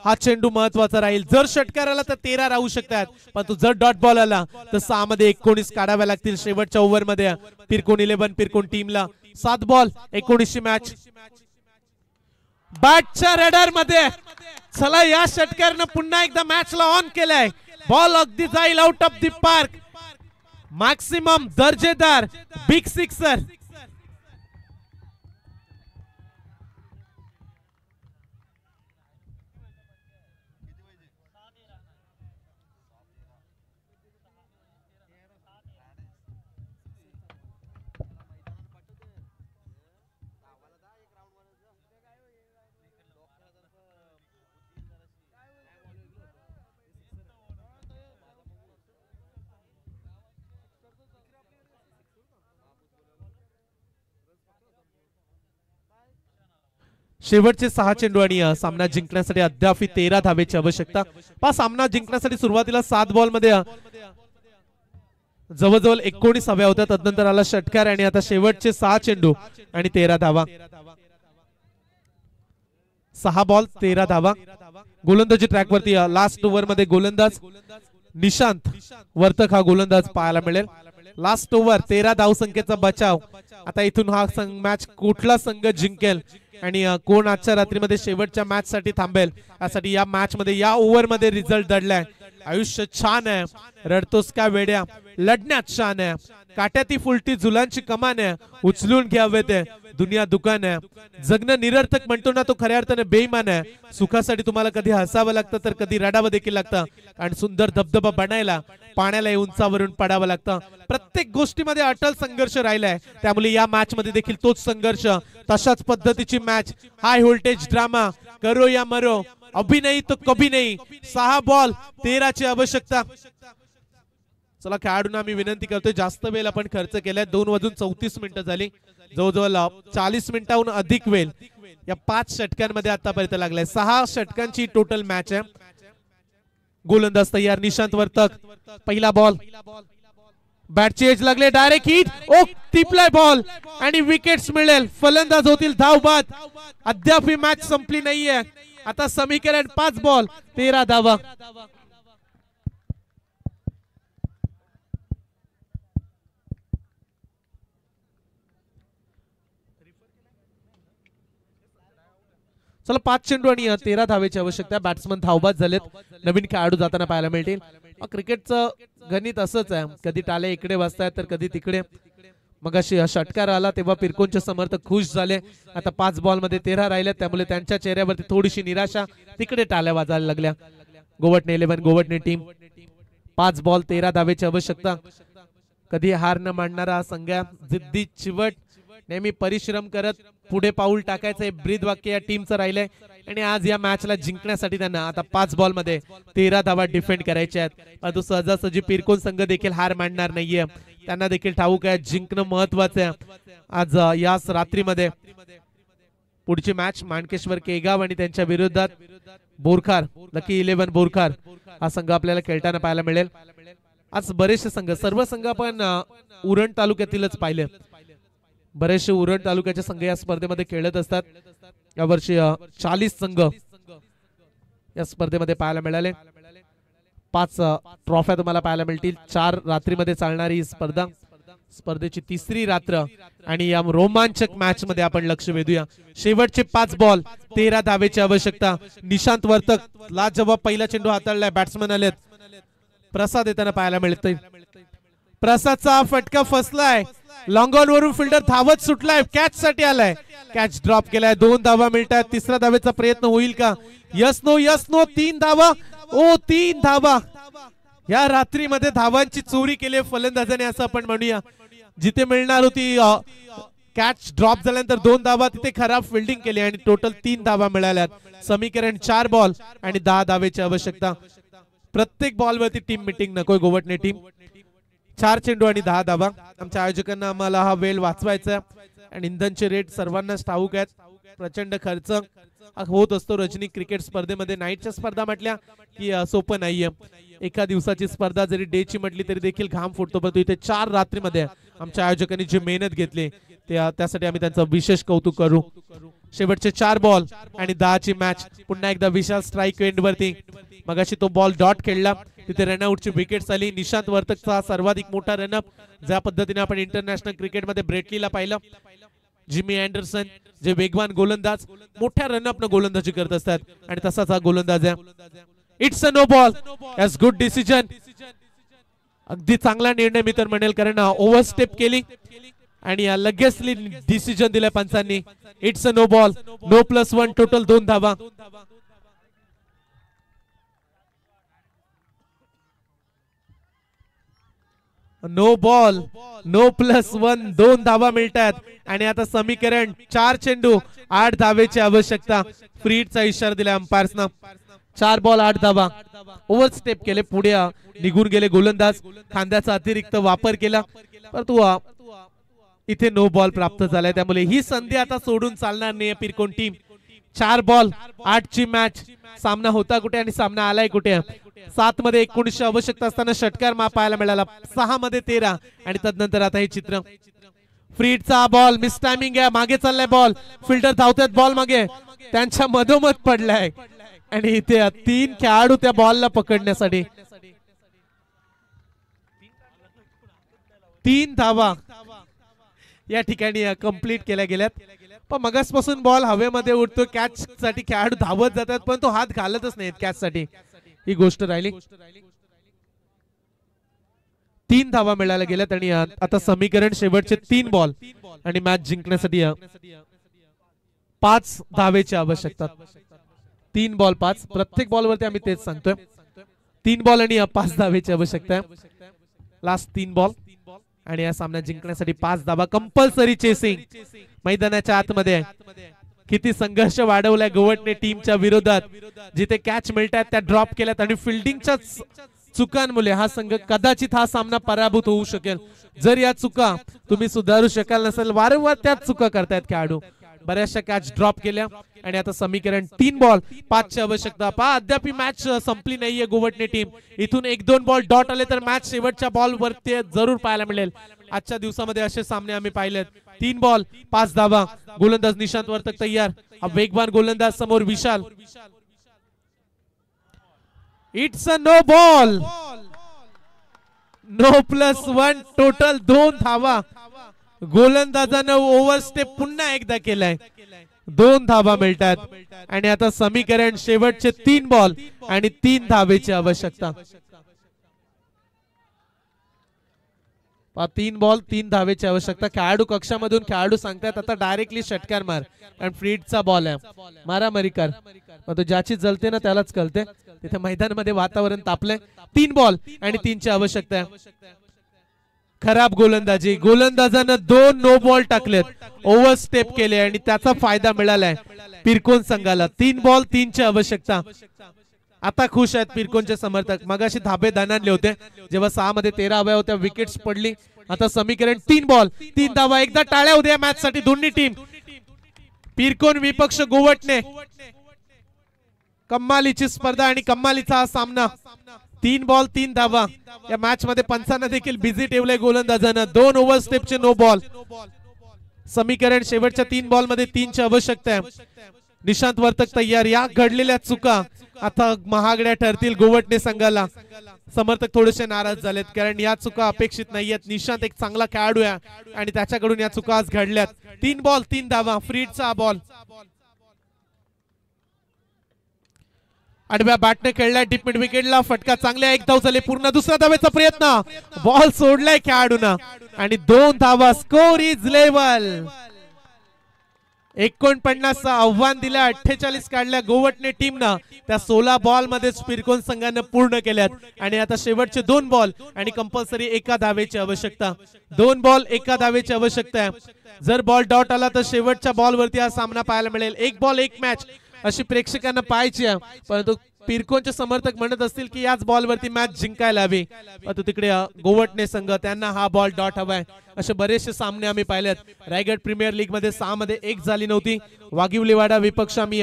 हा चेंडू महत्वाचा राहील. जर षटकार आला तर 13 राहू शकतात, पण तो जर डॉट बॉल आला तर 6 मध्ये 19 काढाव्या लागतील शेवटच्या ओव्हर मध्ये पिरकोन 11 पिरकोन टीमला. 7 बॉल 19 मॅच. बॅटच्या रडार मध्ये चला या षटकारानं पुन्हा एकदा मॅचला ऑन केलाय. बॉल अगदी जाईल out of the park. Maximum दर्जेदार बिग सिक्सर. शेवटचे 6 चेंडू आणि सामना जिंकण्यासाठी अद्याप 13 धावेची आवश्यकता. सामना जिंकण्यासाठी सुरुवातीला 7 बॉल मध्ये जवळजवळ 19 हव्या होत्या. तदनंतर आला षटकार आणि आता शेवटचे 6 चेंडू आणि 13 धावा. 6 बॉल 13 धावा. गोलंदाजी ट्रॅक वरती लास्ट ओव्हर मध्ये गोलंदाज निशांत वर्तक हा गोलंदाज पाहायला मिळेल. लास्ट ओव्हर 13 धावसंख्येचा बचाव. आता इथून हा मॅच कुठला संघ जिंकेल आणि कोण आजच्या रात्रीमध्ये शेवटच्या मॅच साठी थांबेल यासाठी या मॅच मध्ये या ओव्हर मध्ये रिझल्ट दडलाय. आयुष्य छान आहे, रडतोस का वेड्या, लढण्यात शान आहे, काट्याती फुलटी झुलांची कमान आहे, उचलून घ्यावे ते दुनिया दुकान आहे, जगणं निरर्थक म्हणतो ना तो खऱ्या अर्थाने बेईमान आहे. सुखासाठी तुम्हाला कधी हसावं लागतं तर कधी रडावं देखील लागतं, आणि सुंदर धबधबा बनायला पाण्याला उंचावरून पडावं लागतं. प्रत्येक गोष्टीमध्ये अटल संघर्ष राहिलाय, त्यामुळे या मॅच मध्ये देखील तोच संघर्ष, तशाच पद्धतीची मॅच, हाय व्होल्टेज ड्रामा, करो या मरो, अभी नहीं तो कभी नहीं. 6 बॉल 13 ची आवश्यकता. चला खेळाडूंना मी विनंती करतोय, जास्त वेळ आपण खर्च केलाय, 2:34 मिनिटं झाली, जवळजवळ 40 मिनिटांहून अधिक वेळ या 5 षटकांमध्ये आतापर्यंत लागलाय. 6 षटकांची टोटल मॅच आहे. गोलंदाज तयार, निशांत वर्तक, पहिला बॉल, बॅटची एज लागले, डायरेक्ट हिट, ओ टिपलाय बॉल आणि विकेट्स मिळेल, फलंदाज होतील धाव बाद. अद्याप ही मॅच संपली नाहीये. आता समीकरण 5 बॉल 13 धावा. चला 5 चेंडू आणि 13 धावेची आवश्यकता. बॅट्समन धावबाद झालेत, नवीन खेळाडू जाताना पाहायला मिळतील. क्रिकेटचं गणित असंच आहे, कधी टाळे इकडे वाजतायत तर कधी तिकडे. मगाशी षटकार आला तेव्हा पिरकोनचे समर्थक खुश झाले. आता 5 बॉल मध्ये 13 राहिले, त्यामुळे त्यांच्या चेहऱ्यावरती थोडीशी निराशा, तिकडे टाळ्या वाजायला लागल्या. गोवटणे 11, गोवटणे टीम, 5 बॉल 13 धावेची आवश्यकता. कधी हार न मानणारा संघ, जिद्दी चिवट, नेहमी परिश्रम करत पुढे पाऊल टाकायचं, ब्रीद वाक्य या टीमचं राहिलंय. आणि आज या मॅचला जिंकण्यासाठी त्यांना आता 5 बॉल मध्ये 13 धावा डिफेंड करायच्या आहेत. परंतु सहजासहजी पिरकोन संघ देखील हार मानणार नाहीये, त्यांना देखील ठाऊक आहे जिंकणं महत्वाचं आहे. आज याच रात्रीमध्ये पुढची मॅच माणकेश्वर केगाव आणि त्यांच्या विरोधात बोरखार, लकी 11 बोरखार हा संघ आपल्याला खेळताना पाहायला मिळेल. आज बरेचसे संघ, सर्व संघ आपण उरण तालुक्यातीलच पाहिले, बरेचसे उरण तालुक्याचे संघ या स्पर्धेमध्ये खेळत असतात. यावर्षी 40 संघ या स्पर्धेमध्ये पाहायला मिळाले. 5 ट्रॉफ्या तुम्हाला पाहायला मिळतील. 4 रात्रीमध्ये चालणारी स्पर्धा, स्पर्धेची 3री रात्र, आणि या रोमांचक मॅच मध्ये आपण लक्ष वेधूया. शेवटचे 5 बॉल 13 धावेची आवश्यकता. निशांत वर्तक लाजवाब पहिला चेंडू हाताळलाय, बॅट्समन आलेत, प्रसाद येताना पाहायला मिळतोय. प्रसादचा फटका फसलाय, लॉंग ऑन वरून फिल्डर धावत सुटलाय, कॅच साठी आलाय, कॅच ड्रॉप केलाय. 2 धावा मिळतात. 3ऱ्या धावेचा प्रयत्न होईल का? Yes no, yes no. 3 धावा, ओ 3 धावा. या रात्रीमध्ये धावांची चोरी केली फलंदाजाने असं आपण म्हणूया. जिथे मिळणार होती कॅच ड्रॉप झाल्यानंतर 2 धावा, तिथे खराब फिल्डिंग केली आणि टोटल 3 धावा मिळाल्यात. समीकरण 4 बॉल आणि 10 धावेची आवश्यकता. प्रत्येक बॉल वरती टीम मीटिंग नकोय गोवटणे टीम. 4 चेंडू आणि 10 धावा. आमच्या आयोजकांना आम्हाला हा वेळ वाचवायचा आणि इंधनचे रेट सर्वांनाच ठाऊक आहेत. प्रचंड खर्च होत असतो रजनी क्रिकेट स्पर्धेमध्ये. नाईटच्या स्पर्धा म्हटल्या की सोपं नाहीये. एका दिवसाची स्पर्धा जरी डे ची म्हटली तरी देखील घाम फुटतो, परंतु इथे 4 रात्रीमध्ये आमच्या आयोजकांनी जी मेहनत घेतली त्यासाठी आम्ही त्यांचं विशेष कौतुक करू. शेवटचे 4 बॉल आणि 10 ची मॅच. पुन्हा एकदा विशाल स्ट्राईक एंड वरती. मगाशी तो बॉल डॉट खेळला, तिथे रनआउटची विकेट आली. निशांत वर्तकचा सर्वाधिक मोठा रनअप, ज्या पद्धतीने आपण इंटरनॅशनल क्रिकेटमध्ये ब्रेटलीला पाहिलं. जिमी अँडरसन जे वेगवान गोलंदाज, मोठ्या रनअप न गोलंदाजी करत असतात, आणि तसाच हा गोलंदाज आहे. It's a no ball, as good decision. अगदी चांगला निर्णय मी तर म्हणेल, कारण ओव्हरस्टेप केली आणि लगेच डिसिजन दिलाय पंचांनी. It's a no ball, no +1, total 2 धावा. नो बॉल, नो +1, 2 धावा मिळतात. आणि आता समीकरण 4 चेंडू 8 धावेची आवश्यकता. फ्रीडचा इशारा दिला अंपायर्सना. 4 बॉल 8 धावा. ओव्हरस्टेप केले, पुढे निघून गेले गोलंदाज, खांद्याचा अतिरिक्त वापर केला, परंतु इथे नो बॉल प्राप्त झालाय. त्यामुळे ही संधी आता सोडून चालणार नाही पिरकोन टीम. 4 बॉल 8 ची मॅच. सामना होता कुठे आणि सामना आलाय कुठे? 7 मध्ये 19 आवश्यकता असताना षटकार पाहायला मिळाला, 6 मध्ये 13, आणि तदनंतर आता हे चित्र. फ्रीडचा बॉल, मिस टायमिंग आहे, मागे चाललाय बॉल, फिल्डर धावतात बॉल मागे, त्यांच्या मधोमध पडलाय आणि इथे 3 खेळाडू त्या बॉलला पकडण्यासाठी. 3 धावा या ठिकाणी कंप्लीट केल्या गेल्यात. पण मगासपासून बॉल हवेमध्ये उडतो, कॅच साठी खेळाडू धावत जातात, पण तो हात घालतच नाहीत कॅच साठी. ही गोष्ट राहिली. 3 धावा मिळायला गेल्यात आणि आता समीकरण शेवटचे 3 बॉल आणि मॅच जिंकण्यासाठी 5 धावेची आवश्यकता. 3 बॉल 5, प्रत्येक बॉलवरती आम्ही तेच सांगतोय. 3 बॉल आणि 5 धावेची आवश्यकता आहे. लास्ट 3 बॉल आणि या सामना जिंकण्यासाठी 5 धावा कंपल्सरी. चेसिंग मैदानाच्या आतमध्ये किती संघर्ष वाढवलाय गोवटने टीमच्या विरोधात. जिथे कॅच मिळतात त्या ड्रॉप केल्यात आणि फिल्डिंगच्या चुकांमुळे हा संघ कदाचित हा सामना पराभूत होऊ शकेल. जर या चुका तुम्ही सुधारू शकाल नसेल, वारंवार त्याच चुका करतायत खेळाडू. बऱ्याचशा कॅच ड्रॉप केल्या आणि आता समीकरण 3 बॉल 5 ची आवश्यकता. अद्याप मॅच संपली नाहीये. गोवटने टीम इथून 1-2 बॉल डॉट आले तर मॅच शेवटच्या बॉल वरती जरूर पाहायला मिळेल. आजच्या दिवसामध्ये असे सामने आम्ही पाहिलेत. 3 बॉल 5 धावा. गोलंदाज निशांत वर्तक तयार. वेगवान गोलंदाज समोर Vishal. It's a no ball. No +1 total 2 धावा. गोलंदाजानं ओव्हरस्टेप पुन्हा एकदा केलाय. 2 धावा मिळतात आणि आता समीकरण शेवटचे 3 बॉल आणि 3 धावेची आवश्यकता. 3 बॉल 3 धावेची आवश्यकता. खेळाडू कक्षामधून खेळाडू सांगतात आता डायरेक्टली षटकार मार, कारण फ्रीडचा बॉल आहे. मारामारी कर. तो ज्याची जलते ना त्यालाच कळते. तिथे मैदानामध्ये वातावरण तापलंय. 3 बॉल आणि 3 ची आवश्यकता आहे. खराब गोलंदाजी. गोलंदाजानं 2 नो बॉल टाकलेत, ओव्हरस्टेप केले आणि त्याचा फायदा मिळालाय पिरकोन संघाला. 3 बॉल 3 ची आवश्यकता. आता खुश आहेत पिरकोनचे समर्थक. मगाशी धाबे दानांले होते जेव्हा 6 मध्ये 13 हव्या होत्या, विकेट्स पडली. आता समीकरण 3 बॉल 3 धावा. एकदा टाळ्या उद्या मॅच साठी दोन्ही टीम. पिरकोन विपक्ष गोवटने. कम्मालीची स्पर्धा आणि कम्मालीचा हा सामना. 3 बॉल 3 धावा. या मॅच मध्ये पंचांना देखील बिझी ठेवलंय गोलंदाजानं. 2 ओव्हरस्टेपचे नो बॉल. समीकरण शेवटच्या 3 बॉल मध्ये 3 ची आवश्यकता आहे. निशांत वर्तक तयार. या घडलेल्या चुका आता महागड्या ठरतील गोवटने संघाला. समर्थक थोडेसे नाराज झालेत कारण या चुका अपेक्षित नाहीयेत. निशांत एक चांगला खेळाडू आहे आणि त्याच्याकडून या चुका आज घडल्यात. 3 बॉल 3 धावा. फ्रीडचा बॉल. आडव्या बॅटने खेळलाय. डीप मिड विकेटला फटका. चांगल्या 1 धाव झाले. पूर्ण दुसऱ्या धावेचा प्रयत्न. बॉल सोडलाय खेळाडूना आणि 2 धावा. Score is level. 49 आव्हान दिलं. 48 काढल्या गोवटने टीमनं. त्या 16 बॉल मध्ये पिरकोन संघानं पूर्ण केल्यात आणि आता शेवटचे 2 बॉल आणि कंपल्सरी 1 धावेची आवश्यकता. 2 बॉल 1 धावेची आवश्यकता आहे. जर बॉल डॉट आला तर शेवटच्या बॉल वरती हा सामना पाहायला मिळेल. 1 बॉल 1 मॅच अशी प्रेक्षकांना पाहायची आहे. परंतु पिरकोनचे समर्थक म्हणत असतील की याच बॉल वरती मॅच जिंकायला हवी. परंतु तिकडे गोवटने संघ त्यांना हा बॉल डॉट हवाय. असे बरेचसे सामने आम्ही पाहिलेत. रायगड प्रीमियर लीग मध्ये 6 मध्ये 1 झाली नव्हती. वाघिवलीवाडा विपक्ष आम्ही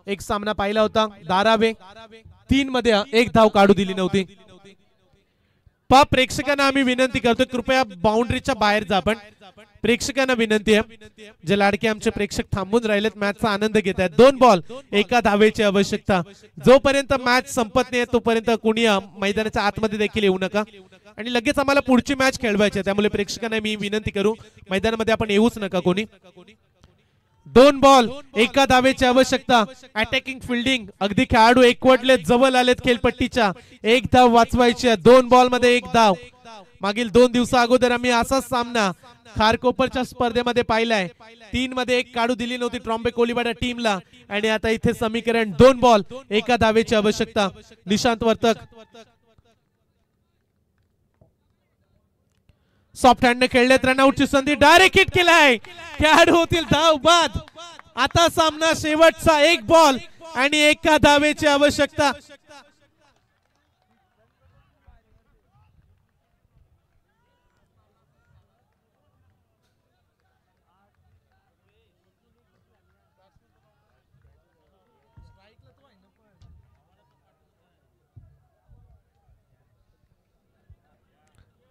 एक सामना पाहिला होता. धारावे 3 मध्ये 1 धाव काढू दिली नव्हती. प्रेक्षकांना आम्ही विनंती करतोय कृपया बाउंड्रीच्या बाहेर जा. आपण प्रेक्षकांना विनंती आहे, जे लाडके आमचे प्रेक्षक थांबून राहिलेत मॅचचा आनंद घेत आहेत. 2 बॉल 1 धावेची आवश्यकता. जोपर्यंत मॅच संपत नाही तोपर्यंत कुणी मैदानाच्या आतमध्ये देखील येऊ नका आणि लगेच आम्हाला पुढची मॅच खेळवायची आहे. त्यामुळे प्रेक्षकांना मी विनंती करू मैदानामध्ये आपण येऊच नका कोणी. 2 बॉल 1 धावेची आवश्यकता. Attacking fielding. अगदी खेळाडू एकवटलेत, जवळ आलेत खेळपट्टीच्या. 1 धाव वाचवायची आहे. 2 बॉल मध्ये 1 धाव. मागील 2 दिवसा अगोदर आम्ही असाच सामना खारकोपरच्या स्पर्धेमध्ये पाहिलाय. 3 मध्ये 1 काढू दिली नव्हती ट्रॉम्बे कोलीवाडा टीमला आणि आता इथे समीकरण 2 बॉल 1 धावेची आवश्यकता. निशांत वर्तक सॉफ्ट हँडने खेळलेत. रनआउटची संधी. डायरेक्ट हिट केलाय. खेळाडू होतील धाव बाद. आता सामना शेवटचा 1 बॉल आणि 1 धावेची आवश्यकता.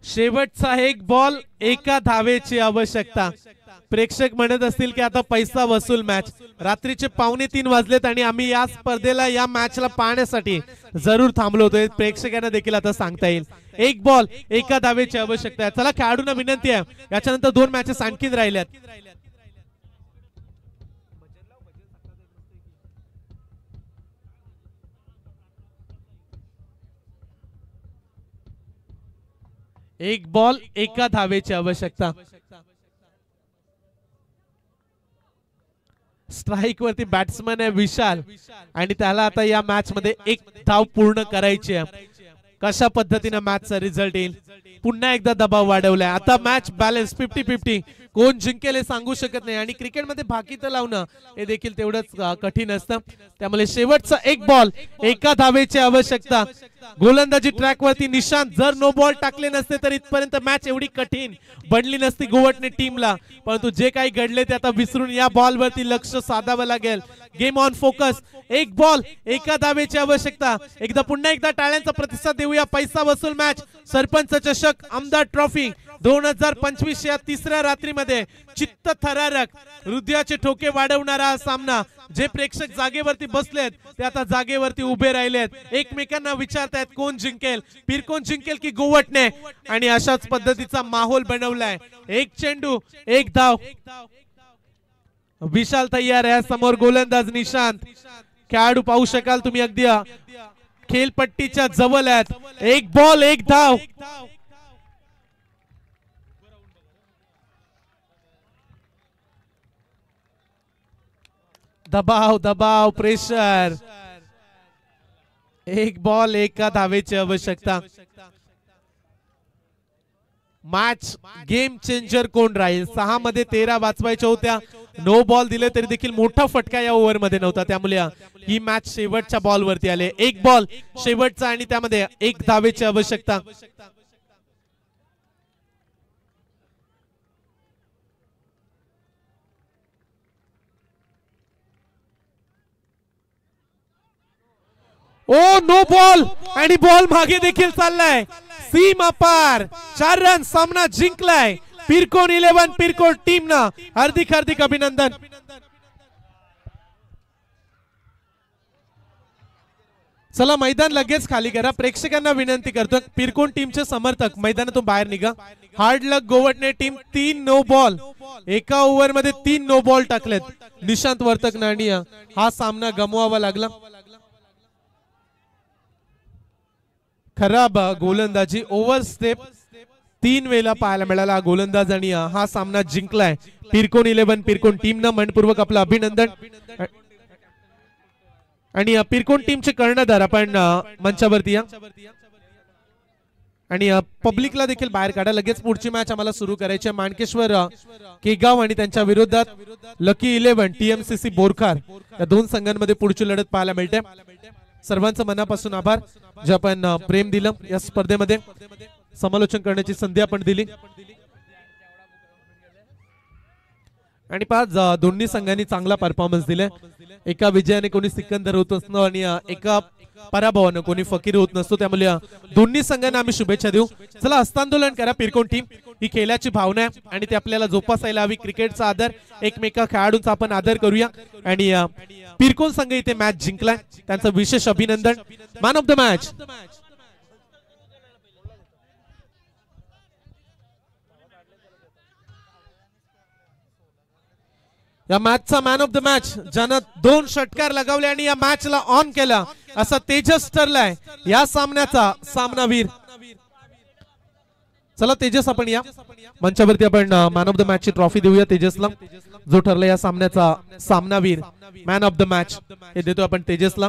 शेवटचा 1 बॉल 1 धावेची आवश्यकता. प्रेक्षक म्हणत असतील की आता पैसा वसूल मॅच. रात्रीचे 2:45 वाजलेत आणि आम्ही या स्पर्धेला या मॅचला पाहण्यासाठी जरूर थांबलो होतो. प्रेक्षकांना देखील आता सांगता येईल. 1 बॉल 1 धावेची आवश्यकता आहे. चला खेळाडूंना विनंती आहे, याच्यानंतर 2 मॅचेस आणखीन राहिल्यात. एक बॉल एका धावेची आवश्यकता. स्ट्राइक वरती बॅट्समन आहे विशाल आणि त्याला आता या मॅच मध्ये एक धाव पूर्ण करायची आहे. कशा पद्धतीने मॅचचा रिझल्ट येईल. पुन्हा एकदा दबाव वाढवलाय. आता मॅच बॅलन्स 50-50. कोण जिंकेल हे सांगू शकत नाही आणि क्रिकेटमध्ये भाकीत लावणं हे देखील तेवढंच कठीण असतं. त्यामुळे शेवटचा एक बॉल एका धावेची आवश्यकता. गोलंदाजी ट्रॅक वरती निशांत जर नो बॉल टाकले नसते तर इथपर्यंत मॅच एवढी कठीण बनली नसती गोवटणे टीमला. परंतु जे काही घडले ते आता विसरून या बॉल वरती लक्ष साधावं लागेल. Game on focus. एक बॉल एका धावेची आवश्यकता. पुन्हा एकदा टाळ्यांचा प्रतिसाद देऊया. पैसा वसूल मॅच सरपंच चषक आमदार ट्रॉफी 2025 या तिसऱ्या रात्रीमध्ये चित्त थरारक हृदयाचे ठोके वाढवणारा हा सामना. जे प्रेक्षक जागेवरती बसलेत ते आता जागेवरती उभे राहिलेत. एकमेकांना विचारतायत कोण जिंकेल. पिरकोन जिंकेल की गोवटणे. आणि अशाच पद्धतीचा माहोल बनवलाय. एक चेंडू एक धाव. विशाल तयार आहे. समोर गोलंदाज निशांत. खेळाडू पाहू शकाल तुम्ही अगदी खेळपट्टीच्या जवळ आहेत. एक बॉल एक धाव. दबाव दबाव प्रेशर. एक बॉल एका धावेची आवश्यकता. मॅच गेम चेंजर कोण राहील. 6 मध्ये 13 वाचवायच्या होत्या. नो बॉल दिले तरी देखील मोठा फटका या ओव्हर मध्ये नव्हता. त्यामुळे ही मॅच शेवटच्या बॉल वरती आले. एक बॉल शेवटचा आणि त्यामध्ये एक धावेची आवश्यकता. ओ नो बॉल आणि बॉल मागे देखील चाललाय. सीमा पार 4 रन. सामना जिंकलाय पिरकोन 11 पिरकोन टीम ना. हार्दिक हार्दिक अभिनंदन. चला मैदान लगेच खाली करा. प्रेक्षकांना विनंती करतो पिरकोन टीमचे समर्थक मैदानातून बाहेर निघा. हार्ड लक गोवटणे टीम 3 नो बॉल. एका ओव्हर मध्ये 3 नो बॉल टाकलेत. निशांत वर्तक आणि हा सामना गमवावा लागला. खराब गोलंदाजी ओव्हर स्टेप 3 वेळा पाहायला मिळाला गोलंदाज आणि हा सामना जिंकलाय पिरकोन 11 पिरकोन टीम न. मनपूर्वक आपलं अभिनंदन. आणि पिरकोन टीमचे कर्णधार आपण मंचावरती या आणि पब्लिकला देखील बाहेर काढा. लगेच पुढची मॅच आम्हाला सुरू करायची आहे. माणकेश्वर केगाव आणि त्यांच्या विरोधात लकी 11 TMCC बोरखार या 2 संघांमध्ये पुढची लढत पाहायला मिळते. सर्वांचं मनापासून आभार जे आपण प्रेम दिलं या स्पर्धेमध्ये. समालोचन करण्याची संधी आपण दिली आणि 5 दोन्ही संघांनी चांगला परफॉर्मन्स दिलाय. एका विजयाने कोणी सिकंदर होत नसतो आणि एका पराभवाने कोणी फकीर होत नसतो. त्यामुळे दोन्ही संघांना आम्ही शुभेच्छा देऊ. चला हस्तांदोलन करा. पिरकोन टीम ही खेळाची भावना आहे आणि ती आपल्याला जोपासायला हवी. क्रिकेटचा आदर एकमेका खेळाडूंचा आपण आदर करूया. आणि पिरकोन संघ इथे मॅच जिंकलाय त्यांचं विशेष अभिनंदन. मॅन ऑफ द मॅच या मॅचचा मॅन ऑफ द मॅच ज्यानं 2 षटकार लगावले आणि या मॅचला ऑन केला असा तेजस ठरलाय या सामन्याचा सामनावीर. चला तेजस आपण या मंचावरती आपण मॅन ऑफ द मॅच ची ट्रॉफी देऊया तेजसला जो ठरला या सामन्याचा सामनावीर. मॅन ऑफ द मॅच हे देतो आपण तेजसला.